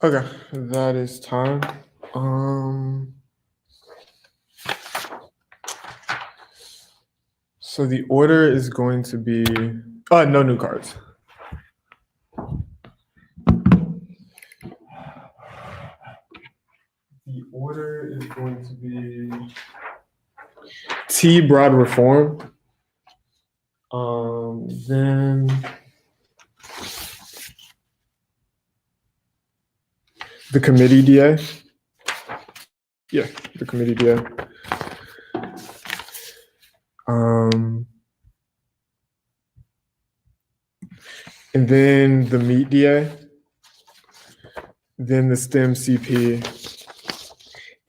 Okay, that is time. So the order is going to be no new cards. The order is going to be T broad reform. Then the committee DA. Yeah, the committee DA. And then the meat DA. Then the STEM CP.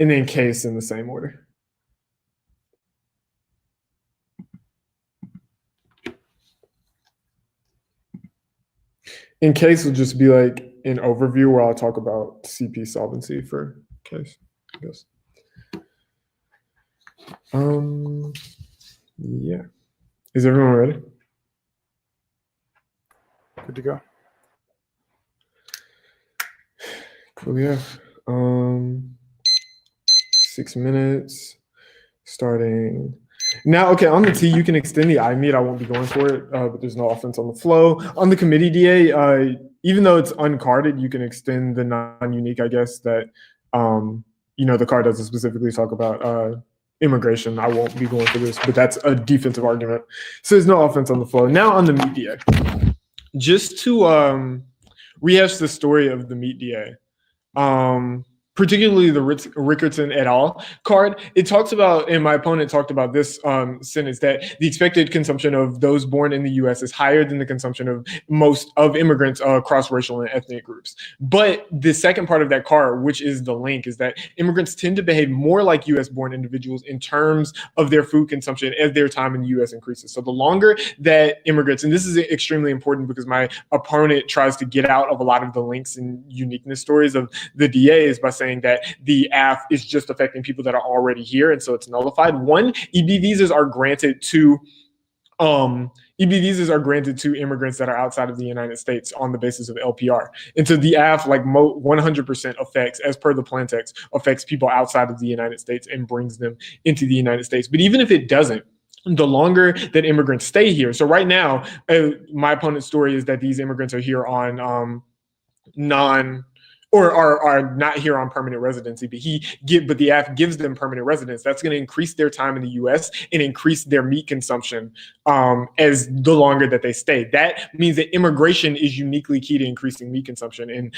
And then case in the same order. in case will just be like an overview where I'll talk about CP solvency for case, I guess. Yeah. Is everyone ready? Good to go. Cool, yeah. 6 minutes starting now. Okay, on the T, you can extend the I meet. I won't be going for it, but there's no offense on the flow. On the committee DA, even though it's uncarded, you can extend the non-unique, I guess, that, the card doesn't specifically talk about immigration. I won't be going for this, but that's a defensive argument. So there's no offense on the flow. Now on the meet DA. Just to rehash the story of the meet DA. Particularly the Rickardson et al. Card, it talks about, and my opponent talked about this sentence, that the expected consumption of those born in the U.S. is higher than the consumption of most of immigrants across racial and ethnic groups. But the second part of that card, which is the link, is that immigrants tend to behave more like U.S.-born individuals in terms of their food consumption as their time in the U.S. increases. So the longer that immigrants, and this is extremely important because my opponent tries to get out of a lot of the links and uniqueness stories of the DAs by saying that the AF is just affecting people that are already here, and so it's nullified. One, EB visas are granted to immigrants that are outside of the United States on the basis of LPR. And so the AF, like 100% affects, as per the plan text, affects people outside of the United States and brings them into the United States. But even if it doesn't, the longer that immigrants stay here. So right now, my opponent's story is that these immigrants are here on are not here on permanent residency, but the AF gives them permanent residence. That's going to increase their time in the U.S. and increase their meat consumption as the longer that they stay. That means that immigration is uniquely key to increasing meat consumption, and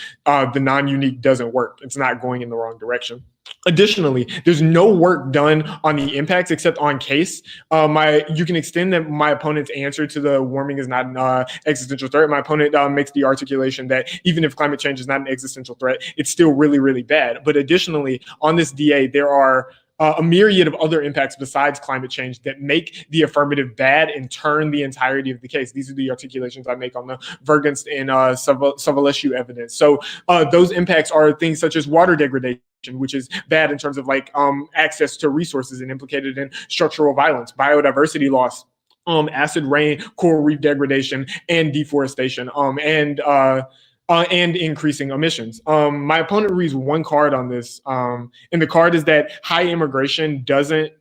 the non-unique doesn't work. It's not going in the wrong direction. Additionally, there's no work done on the impacts except on case. You can extend my opponent's answer to the warming is not an existential threat. My opponent makes the articulation that even if climate change is not an existential threat, it's still really, really bad. But additionally, on this DA, there are a myriad of other impacts besides climate change that make the affirmative bad and turn the entirety of the case. These are the articulations I make on the Vergunst and Savalescu evidence. So those impacts are things such as water degradation, which is bad in terms of access to resources and implicated in structural violence, biodiversity loss, acid rain, coral reef degradation, and deforestation, and increasing emissions. My opponent reads one card on this, and the card is that high immigration doesn't,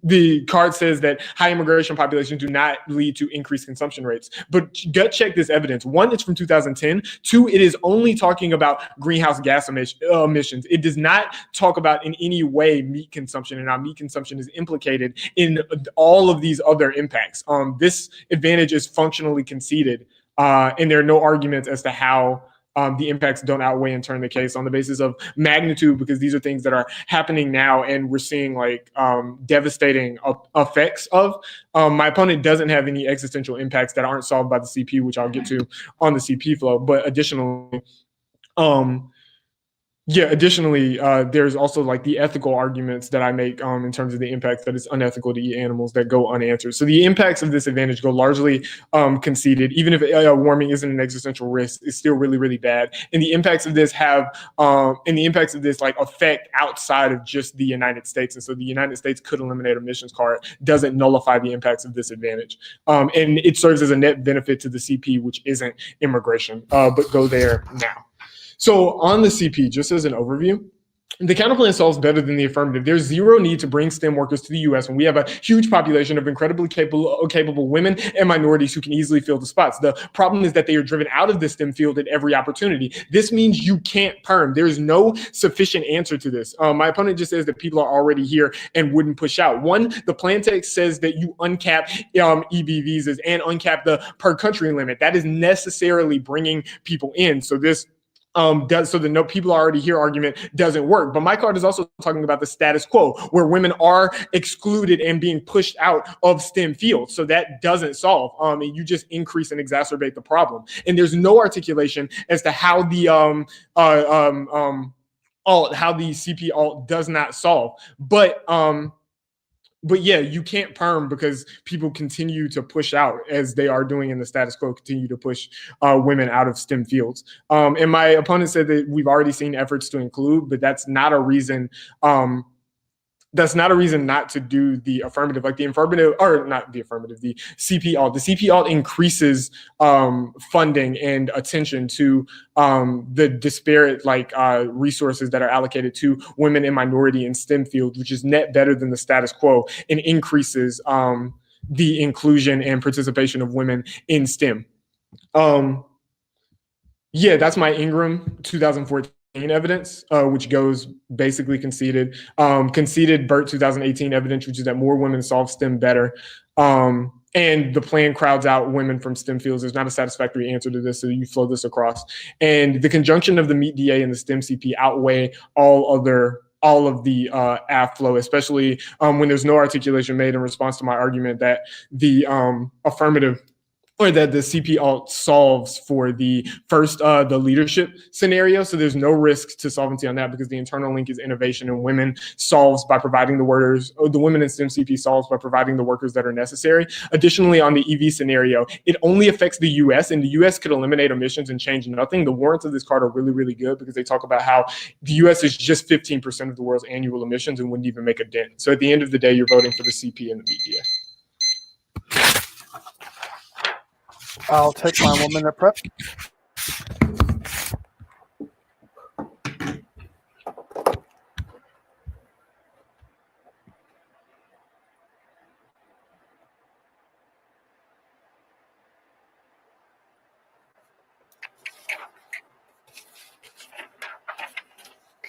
the card says that high immigration populations do not lead to increased consumption rates. But gut check this evidence. One, it's from 2010. Two, it is only talking about greenhouse gas emissions. It does not talk about in any way meat consumption, and how meat consumption is implicated in all of these other impacts. This advantage is functionally conceded. And there are no arguments as to how the impacts don't outweigh and turn the case on the basis of magnitude, because these are things that are happening now and we're seeing devastating effects of. My opponent doesn't have any existential impacts that aren't solved by the CP, which I'll get to on the CP flow. But additionally, there's also the ethical arguments that I make in terms of the impacts that it's unethical to eat animals that go unanswered. So the impacts of this advantage go largely conceded. Even if warming isn't an existential risk, it's still really, really bad. And the impacts of this affect outside of just the United States. And so the United States could eliminate emissions card doesn't nullify the impacts of this advantage. And it serves as a net benefit to the CP, which isn't immigration, but go there now. So on the CP, just as an overview, the counterplan solves better than the affirmative. There's zero need to bring STEM workers to the U.S. when we have a huge population of incredibly capable women and minorities who can easily fill the spots. The problem is that they are driven out of the STEM field at every opportunity. This means you can't perm. There is no sufficient answer to this. My opponent just says that people are already here and wouldn't push out. One, the plan text says that you uncap EB visas and uncap the per country limit. That is necessarily bringing people in. So this the no people are already here argument doesn't work. But my card is also talking about the status quo, where women are excluded and being pushed out of STEM fields. So that doesn't solve. And you just increase and exacerbate the problem. And there's no articulation as to how the how the CP alt does not solve. But but yeah, you can't perm because people continue to push out, as they are doing in the status quo, continue to push women out of STEM fields. And my opponent said that we've already seen efforts to include, but that's not a reason. That's not a reason not to do the affirmative, like the affirmative, or not the affirmative, the CP alt. The CP alt increases funding and attention to the disparate resources that are allocated to women and minority in STEM fields, which is net better than the status quo, and increases the inclusion and participation of women in STEM. Yeah, that's my Ingram 2014 evidence, which goes basically conceded. Conceded Burt 2018 evidence, which is that more women solve STEM better. And the plan crowds out women from STEM fields. There's not a satisfactory answer to this, so you flow this across. And the conjunction of the MEET DA and the STEM CP outweigh all of the AF flow, especially when there's no articulation made in response to my argument that the affirmative, or that the CP alt solves for the first, the leadership scenario. So there's no risk to solvency on that because the internal link is innovation, and women solves by providing the workers, or the women in STEM CP solves by providing the workers that are necessary. Additionally, on the EV scenario, it only affects the US, and the US could eliminate emissions and change nothing. The warrants of this card are really, really good because they talk about how the US is just 15% of the world's annual emissions and wouldn't even make a dent. So at the end of the day, you're voting for the CP and the media. I'll take my 1 minute prep.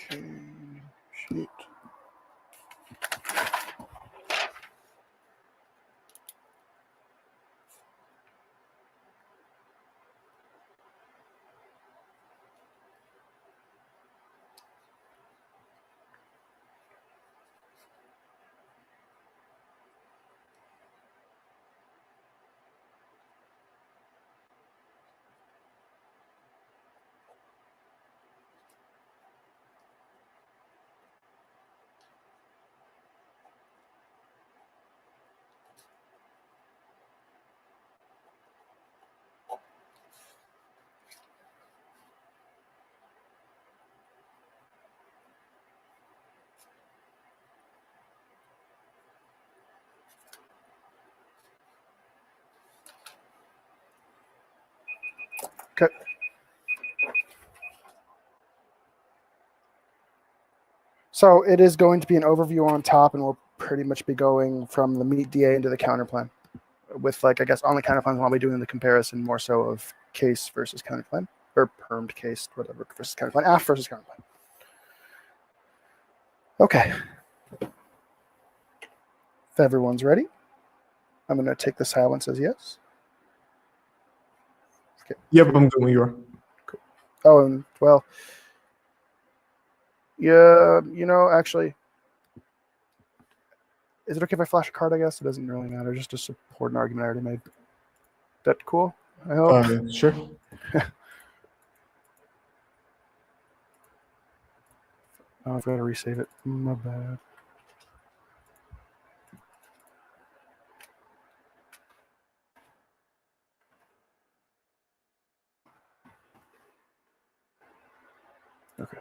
Okay, sheet. Okay. So it is going to be an overview on top, and we'll pretty much be going from the MEET DA into the counterplan. With, I guess, on the counterplan, I'll be doing the comparison more so of case versus counterplan, or permed case, whatever, versus counterplan, AF versus counterplan. Okay. If everyone's ready, I'm going to take the silence as yes. Okay. Yep, I'm good when you are. Cool. Oh, and well, yeah, actually, is it okay if I flash a card, I guess? It doesn't really matter, just to support an argument I already made. That cool? I hope. Sure. Oh, I've got to resave it. My bad. Okay.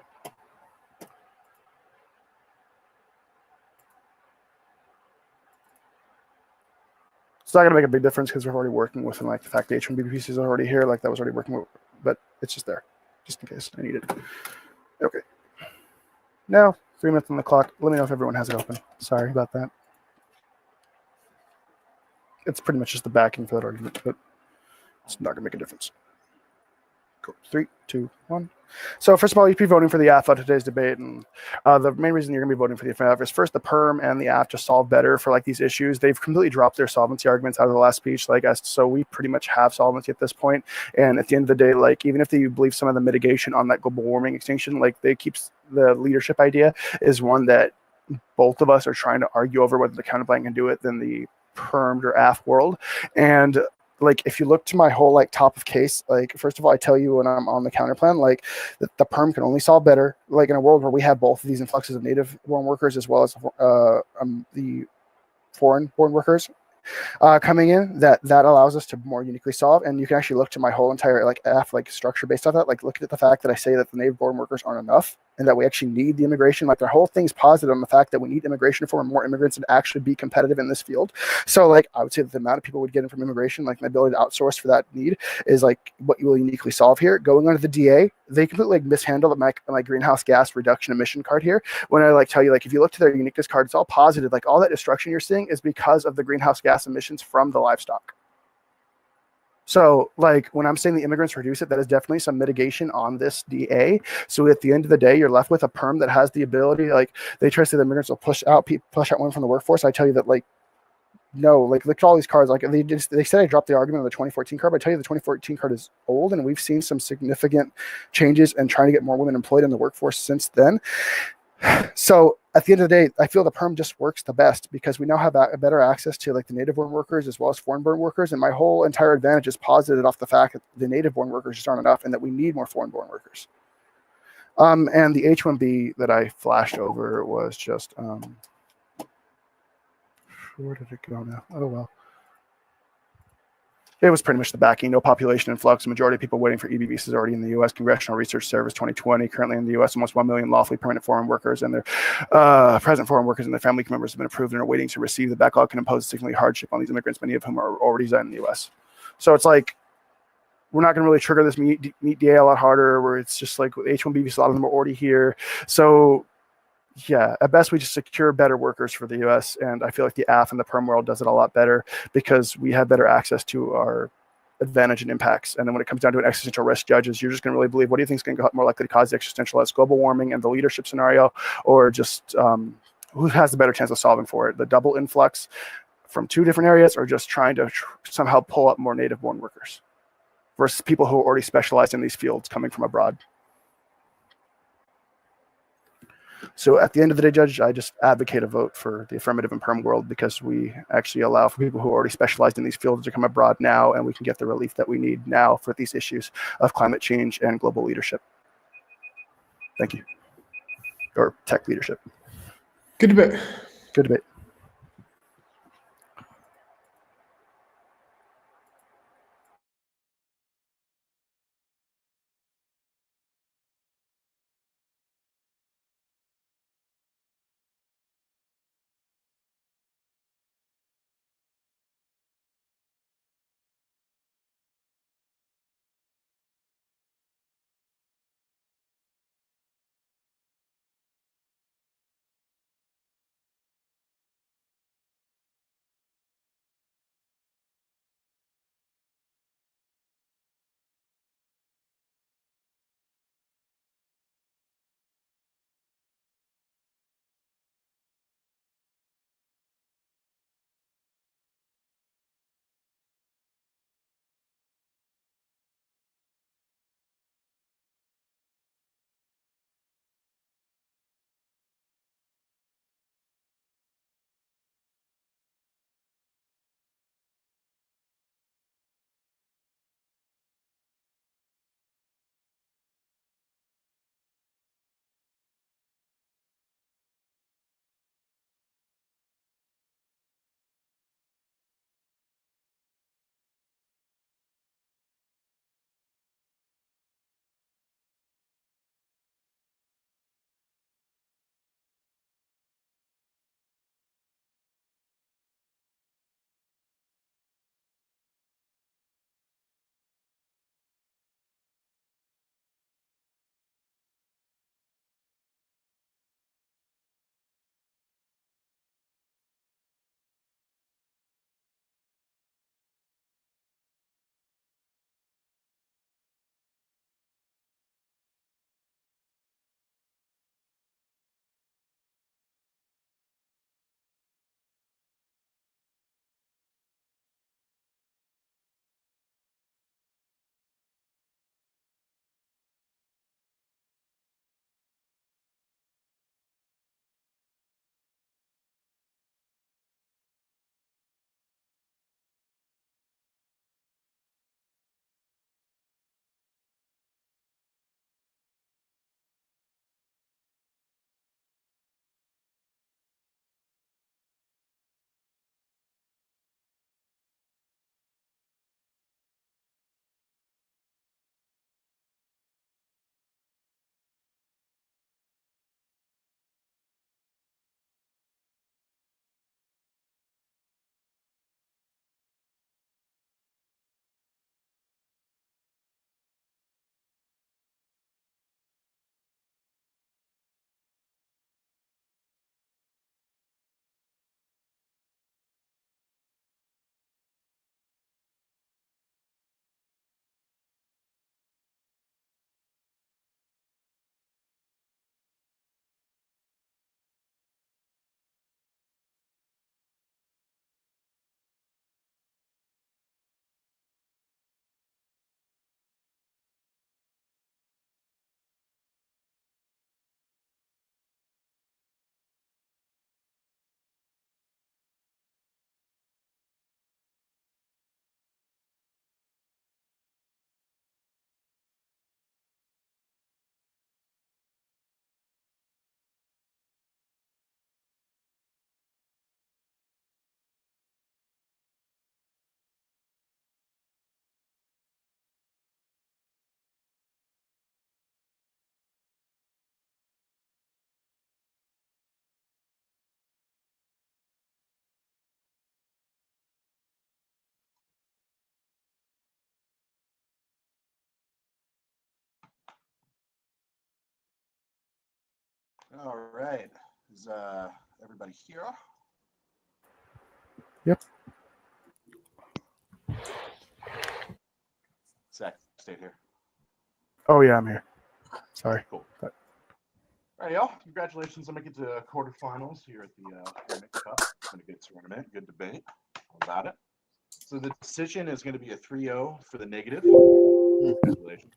It's not going to make a big difference because we're already working with them. Like the fact the H1B piece is already here, like that was already working with, but it's just there, just in case I need it. Okay. Now, 3 minutes on the clock. Let me know if everyone has it open. Sorry about that. It's pretty much just the backing for that argument, but it's not going to make a difference. Cool. 3, 2, 1. So first of all, you'd be voting for the AF on today's debate, and the main reason you're going to be voting for the AF is first, the perm and the AF just solve better for these issues. They've completely dropped their solvency arguments out of the last speech, so we pretty much have solvency at this point. And at the end of the day, even if you believe some of the mitigation on that global warming extinction, they keep the leadership idea is one that both of us are trying to argue over whether the counterplan can do it than the permed or AF world. And if you look to my whole top of case, first of all, I tell you when I'm on the counterplan, that the perm can only solve better, in a world where we have both of these influxes of native born workers as well as the foreign-born workers coming in that allows us to more uniquely solve. And you can actually look to my whole entire structure based off that. Like, look at the fact that I say that the native-born workers aren't enough and that we actually need the immigration. Like, their whole thing's positive on the fact that we need immigration for more immigrants and actually be competitive in this field. So, like, I would say that the amount of people would get in from immigration, like, my ability to outsource for that need is like what you will uniquely solve here. Going under the DA, they completely mishandle my greenhouse gas reduction emission card here. When I tell you, if you look to their uniqueness card, it's all positive. Like, all that destruction you're seeing is because of the greenhouse gas emissions from the livestock. So, when I'm saying the immigrants reduce it, that is definitely some mitigation on this DA. So at the end of the day, you're left with a perm that has the ability, they try to say the immigrants will push out women from the workforce. I tell you that, no, look at all these cards. They said I dropped the argument on the 2014 card, but I tell you the 2014 card is old, and we've seen some significant changes in trying to get more women employed in the workforce since then. So at the end of the day, I feel the perm just works the best because we now have a better access to the native-born workers as well as foreign-born workers, and my whole entire advantage is posited off the fact that the native-born workers just aren't enough and that we need more foreign-born workers. And the H-1B that I flashed over was just where did it go now? Oh well. It was pretty much the backing. No population influx. The majority of people waiting for EB visas already in the U.S. Congressional Research Service 2020. Currently in the U.S., almost 1 million lawfully permanent foreign workers and their present foreign workers and their family members have been approved and are waiting to receive. The backlog can impose significant hardship on these immigrants, many of whom are already residing in the U.S. So it's like we're not going to really trigger this meet DA a lot harder. Where it's just with H-1B visas, a lot of them are already here. So yeah, at best we just secure better workers for the U.S. And I feel like the AF and the perm world does it a lot better because we have better access to our advantage and impacts. And then when it comes down to an existential risk, judges, you're just going to really believe what do you think is going to be more likely to cause the existential risk, global warming and the leadership scenario, or just who has the better chance of solving for it? The double influx from two different areas, or just trying to somehow pull up more native-born workers versus people who are already specialized in these fields coming from abroad. So at the end of the day, Judge, I just advocate a vote for the affirmative and perm world because we actually allow for people who are already specialized in these fields to come abroad now, and we can get the relief that we need now for these issues of climate change and global leadership. Thank you. Or tech leadership. Good debate. Good debate. All right. Is everybody here? Yep. Zach, stay here. Oh yeah, I'm here. Sorry. Cool. But... All right, y'all. Congratulations on making it to quarterfinals here at the HornetCup. It's been a good tournament, good debate about it. So the decision is going to be a 3-0 for the negative. Congratulations.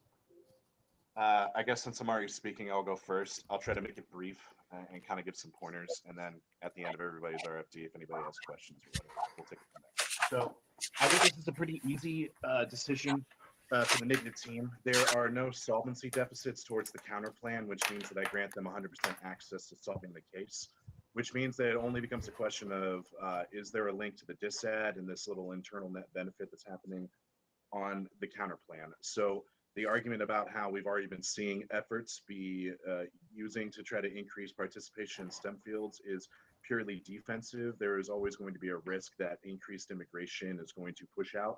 I guess since I'm already speaking, I'll go first. I'll try to make it brief and kind of give some pointers, and then at the end of everybody's RFD, if anybody has questions or whatever, we'll take it from there. So I think this is a pretty easy decision for the negative team. There are no solvency deficits towards the counter plan, which means that I grant them 100% access to solving the case, which means that it only becomes a question of is there a link to the disad and this little internal net benefit that's happening on the counter plan. So the argument about how we've already been seeing efforts be using to try to increase participation in STEM fields is purely defensive. There is always going to be a risk that increased immigration is going to push out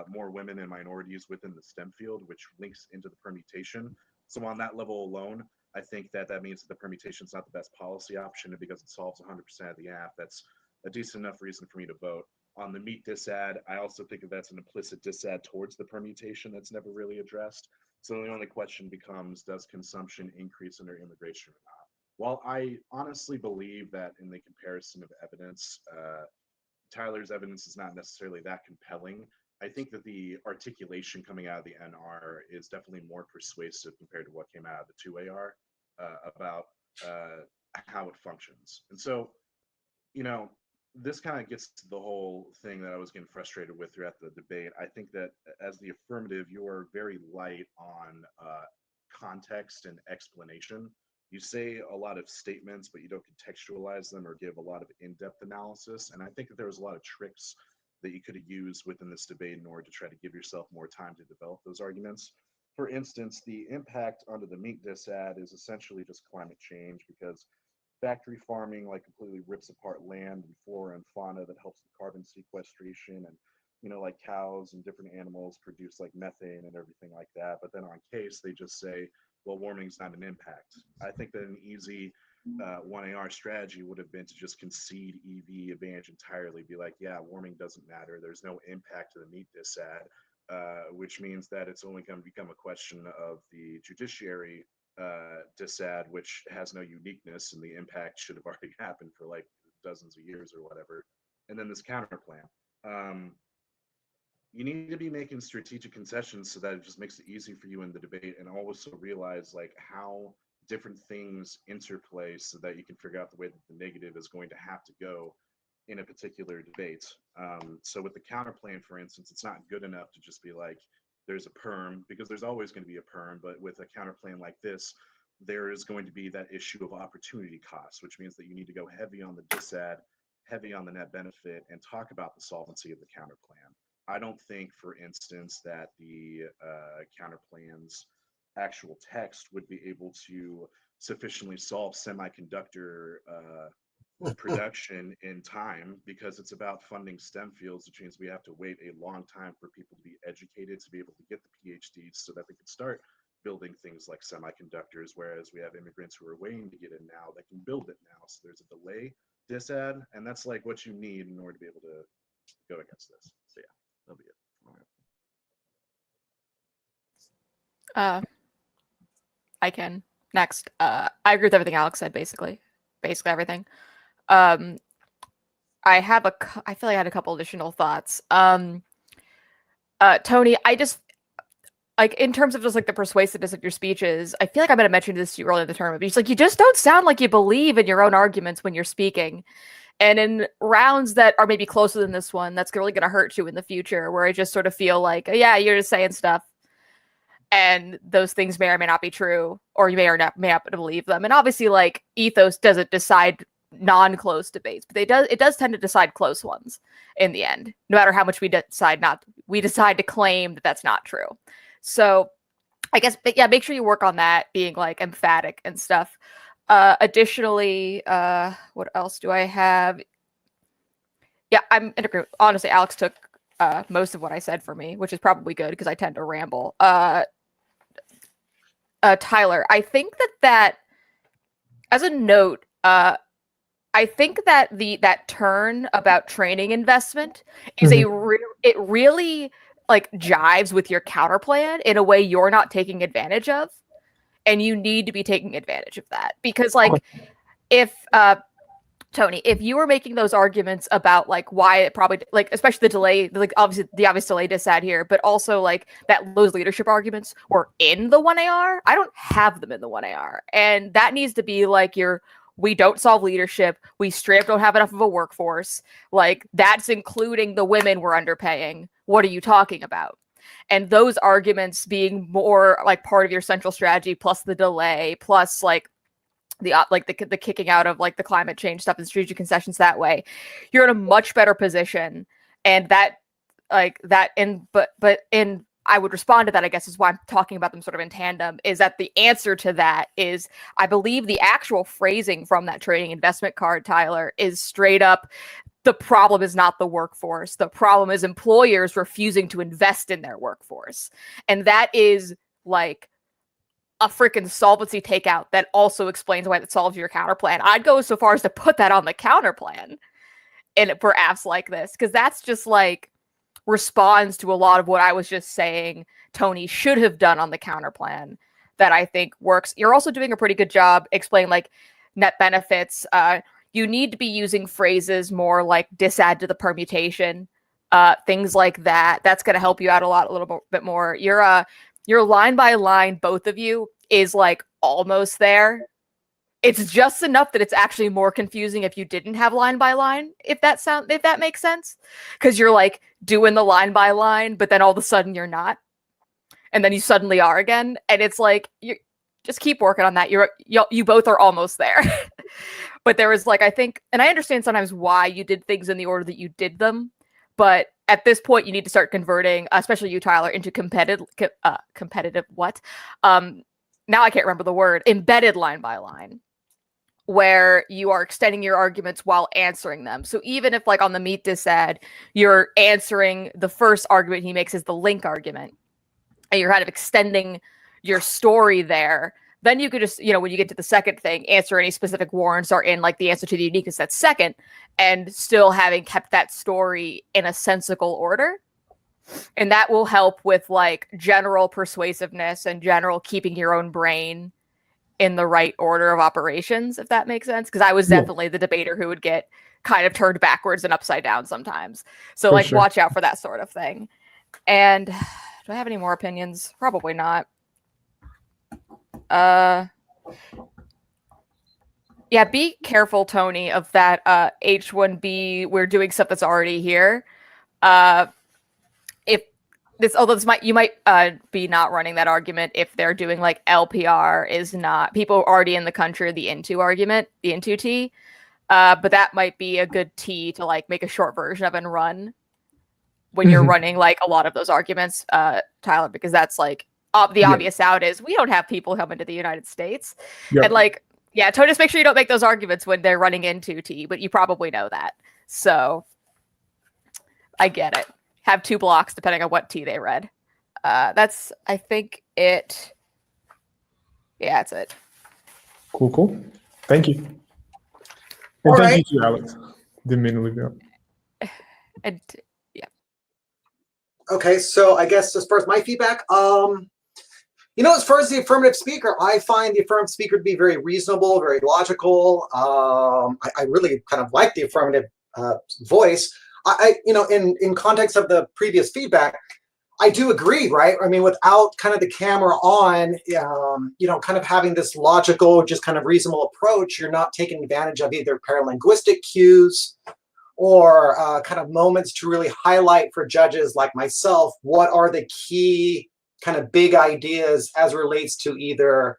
more women and minorities within the STEM field, which links into the permutation. So on that level alone, I think that that means that the permutation is not the best policy option, and because it solves 100% of the app, that's a decent enough reason for me to vote. On the meat disad, I also think that that's an implicit disad towards the permutation that's never really addressed. So the only question becomes, does consumption increase under immigration or not? While I honestly believe that in the comparison of evidence, Tyler's evidence is not necessarily that compelling, I think that the articulation coming out of the NR is definitely more persuasive compared to what came out of the 2AR about how it functions. And so, you know, this kind of gets to the whole thing that I was getting frustrated with throughout the debate. I think that as the affirmative, you are very light on context and explanation. You say a lot of statements, but you don't contextualize them or give a lot of in-depth analysis. And I think that there was a lot of tricks that you could have used within this debate in order to try to give yourself more time to develop those arguments. For instance, the impact onto the meat disad is essentially just climate change, because factory farming like completely rips apart land and flora and fauna that helps with carbon sequestration, and you know, like cows and different animals produce like methane and everything like that. But then on case they just say, well, warming's not an impact. I think that an easy 1AR strategy would have been to just concede EV advantage entirely, be like, yeah, warming doesn't matter, there's no impact to the meat disad, which means that it's only going to become a question of the judiciary disad, which has no uniqueness, and the impact should have already happened for like dozens of years or whatever. And then this counter plan. You need to be making strategic concessions so that it just makes it easy for you in the debate, and also realize like how different things interplay so that you can figure out the way that the negative is going to have to go in a particular debate. So with the counter plan, for instance, it's not good enough to just be like, there's a perm, because there's always going to be a perm, but with a counter plan like this, there is going to be that issue of opportunity cost, which means that you need to go heavy on the disad, heavy on the net benefit, and talk about the solvency of the counter plan. I don't think, for instance, that the counter plan's actual text would be able to sufficiently solve semiconductor production in time, because it's about funding STEM fields, which means we have to wait a long time for people to be educated to be able to get the PhDs so that they can start building things like semiconductors, whereas we have immigrants who are waiting to get in now that can build it now. So there's a delay disad, and that's like what you need in order to be able to go against this. So yeah, that'll be it. I can next. I agree with everything Alex said, basically everything. I feel like I had a couple additional thoughts. Tony, I just like, in terms of just like the persuasiveness of your speeches, I feel like I'm going to mention this to you earlier in the tournament, but it's like, you just don't sound like you believe in your own arguments when you're speaking. And in rounds that are maybe closer than this one, that's really going to hurt you in the future, where I just sort of feel like, yeah, you're just saying stuff, and those things may or may not be true, or you may or may not believe them. And obviously, like, ethos doesn't decide non-close debates, but it does tend to decide close ones in the end, no matter how much we decide to claim that that's not true. So I guess, but yeah, make sure you work on that, being like emphatic and stuff. Additionally, what else do I have? Yeah, I'm in agreement. Honestly, Alex took most of what I said for me, which is probably good because I tend to ramble. Tyler, I think that as a note, I think that that turn about training investment is it really like jives with your counter plan in a way you're not taking advantage of, and you need to be taking advantage of that because like if Tony, if you were making those arguments about like why it probably like especially the delay, like obviously the obvious delay dissad here, but also like that those leadership arguments were in the 1AR. I don't have them in the 1AR, and that needs to be like we don't solve leadership. We straight up don't have enough of a workforce. Like that's including the women we're underpaying. What are you talking about? And those arguments being more like part of your central strategy, plus the delay, plus like the kicking out of like the climate change stuff and strategic concessions that way, you're in a much better position. And that like that in but in I would respond to that, I guess, is why I'm talking about them sort of in tandem, is that the answer to that is, I believe the actual phrasing from that trading investment card, Tyler, is straight up, the problem is not the workforce. The problem is employers refusing to invest in their workforce. And that is like a freaking solvency takeout that also explains why that solves your counter plan. I'd go so far as to put that on the counter plan for apps like this, because that's just like responds to a lot of what I was just saying Tony should have done on the counter plan that I think works. You're also doing a pretty good job explaining like net benefits. You need to be using phrases more like disadd to the permutation, things like that. That's going to help you out a little bit more. Your line by line, both of you, is like almost there. It's just enough that it's actually more confusing if you didn't have line by line, if that makes sense. Because you're like doing the line by line, but then all of a sudden you're not. And then you suddenly are again. And it's like, you just keep working on that. You both are almost there. But there was like, I think, and I understand sometimes why you did things in the order that you did them. But at this point, you need to start converting, especially you, Tyler, into competitive what? Now I can't remember the word, embedded line by line, where you are extending your arguments while answering them. So even if like on the meet dissad, you're answering the first argument he makes is the link argument, and you're kind of extending your story there, then you could just, when you get to the second thing, answer any specific warrants are in like the answer to the uniqueness that's second, and still having kept that story in a sensical order. And that will help with like general persuasiveness and general keeping your own brain in the right order of operations, if that makes sense. Because I was definitely the debater who would get kind of turned backwards and upside down sometimes. So like watch out for that sort of thing. And do I have any more opinions? Probably not. Yeah, be careful, Tony, of that H1B, we're doing stuff that's already here. You might be not running that argument if they're doing like LPR is not people already in the country, the into argument, the into T. But that might be a good T to like make a short version of and run when you're running like a lot of those arguments, Tyler, because that's like the obvious out is we don't have people coming to the United States. And like, yeah, Tony, just make sure you don't make those arguments when they're running into T, but you probably know that. So I get it. Have 2 blocks depending on what T they read. That's, I think, it. Yeah, that's it. Cool. Thank you. And thank you, Alex. Didn't mean to leave you out. And yeah. Okay, so I guess as far as my feedback, as far as the affirmative speaker, I find the affirmative speaker to be very reasonable, very logical. I really kind of like the affirmative voice. In context of the previous feedback, I do agree, right? I mean, without kind of the camera on, kind of having this logical, just kind of reasonable approach, you're not taking advantage of either paralinguistic cues or kind of moments to really highlight for judges like myself, what are the key kind of big ideas as relates to either,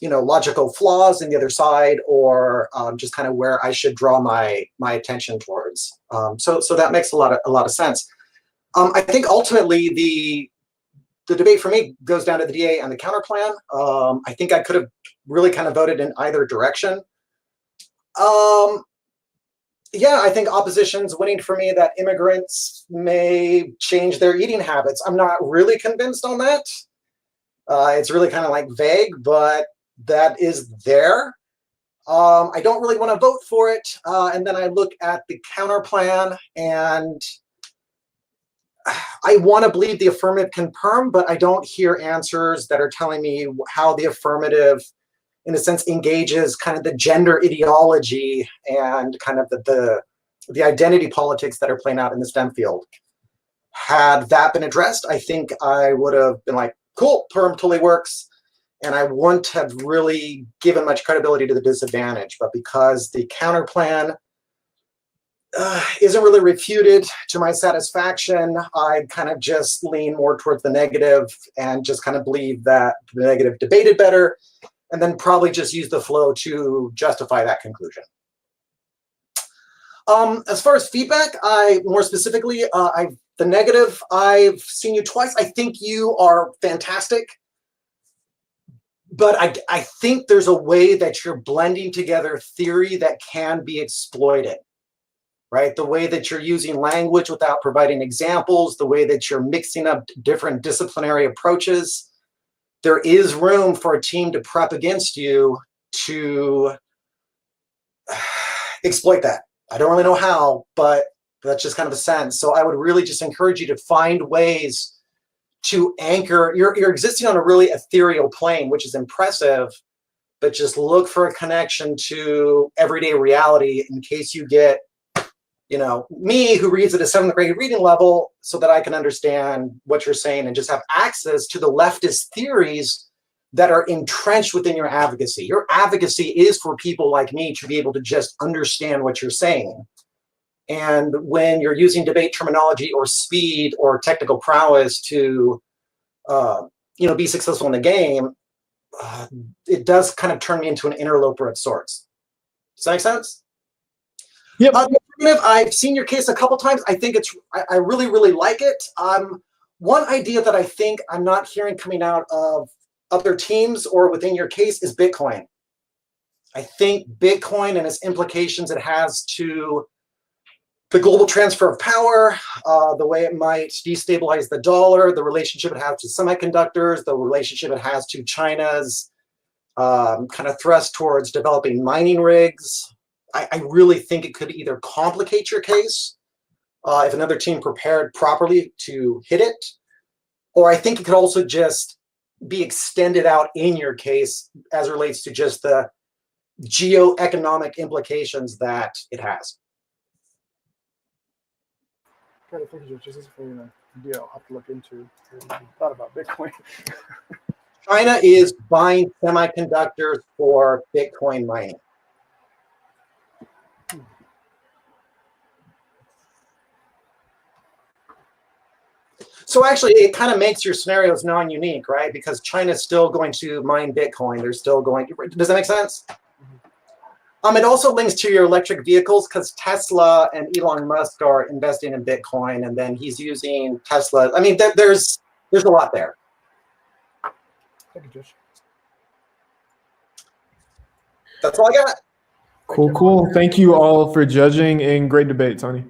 logical flaws in the other side, or just kind of where I should draw my attention towards. So that makes a lot of sense. I think ultimately the debate for me goes down to the DA and the counter plan. I think I could have really kind of voted in either direction. I think opposition's winning for me that immigrants may change their eating habits. I'm not really convinced on that. It's really kind of like vague, but that is there. I don't really want to vote for it. And then I look at the counter plan, and I want to believe the affirmative can perm, but I don't hear answers that are telling me how the affirmative, in a sense, engages kind of the gender ideology and kind of the identity politics that are playing out in the STEM field. Had that been addressed, I think I would have been like, cool, perm totally works. And I wouldn't have really given much credibility to the disadvantage. But because the counter plan isn't really refuted to my satisfaction, I kind of just lean more towards the negative and just kind of believe that the negative debated better, and then probably just use the flow to justify that conclusion. As far as feedback, more specifically, the negative, I've seen you twice. I think you are fantastic. But I think there's a way that you're blending together theory that can be exploited, right? The way that you're using language without providing examples, the way that you're mixing up different disciplinary approaches. There is room for a team to prep against you to exploit that. I don't really know how, but that's just kind of a sense. So I would really just encourage you to find ways to anchor. You're existing on a really ethereal plane, which is impressive, but just look for a connection to everyday reality in case you get, me who reads at a 7th grade reading level, so that I can understand what you're saying and just have access to the leftist theories that are entrenched within your advocacy. Your advocacy is for people like me to be able to just understand what you're saying. And when you're using debate terminology or speed or technical prowess to, be successful in the game, it does kind of turn me into an interloper of sorts. Does that make sense? Yep. I've seen your case a couple times. I think I really, really like it. One idea that I think I'm not hearing coming out of other teams or within your case is Bitcoin. I think Bitcoin and its implications it has to the global transfer of power, the way it might destabilize the dollar, the relationship it has to semiconductors, the relationship it has to China's kind of thrust towards developing mining rigs. I really think it could either complicate your case if another team prepared properly to hit it, or I think it could also just be extended out in your case as it relates to just the geoeconomic implications that it has. Got to think just for idea I'll have to look into. I thought about Bitcoin. China is buying semiconductors for Bitcoin mining. So actually, it kind of makes your scenarios non-unique, right? Because China's still going to mine Bitcoin. They're still going. Does that make sense? It also links to your electric vehicles because Tesla and Elon Musk are investing in Bitcoin, and then he's using Tesla. I mean, there's a lot there. Thank you, Josh. That's all I got. Cool. Thank you all for judging and great debate, Tony.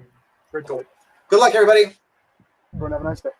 Great debate. Good luck, everybody. Everyone have a nice day.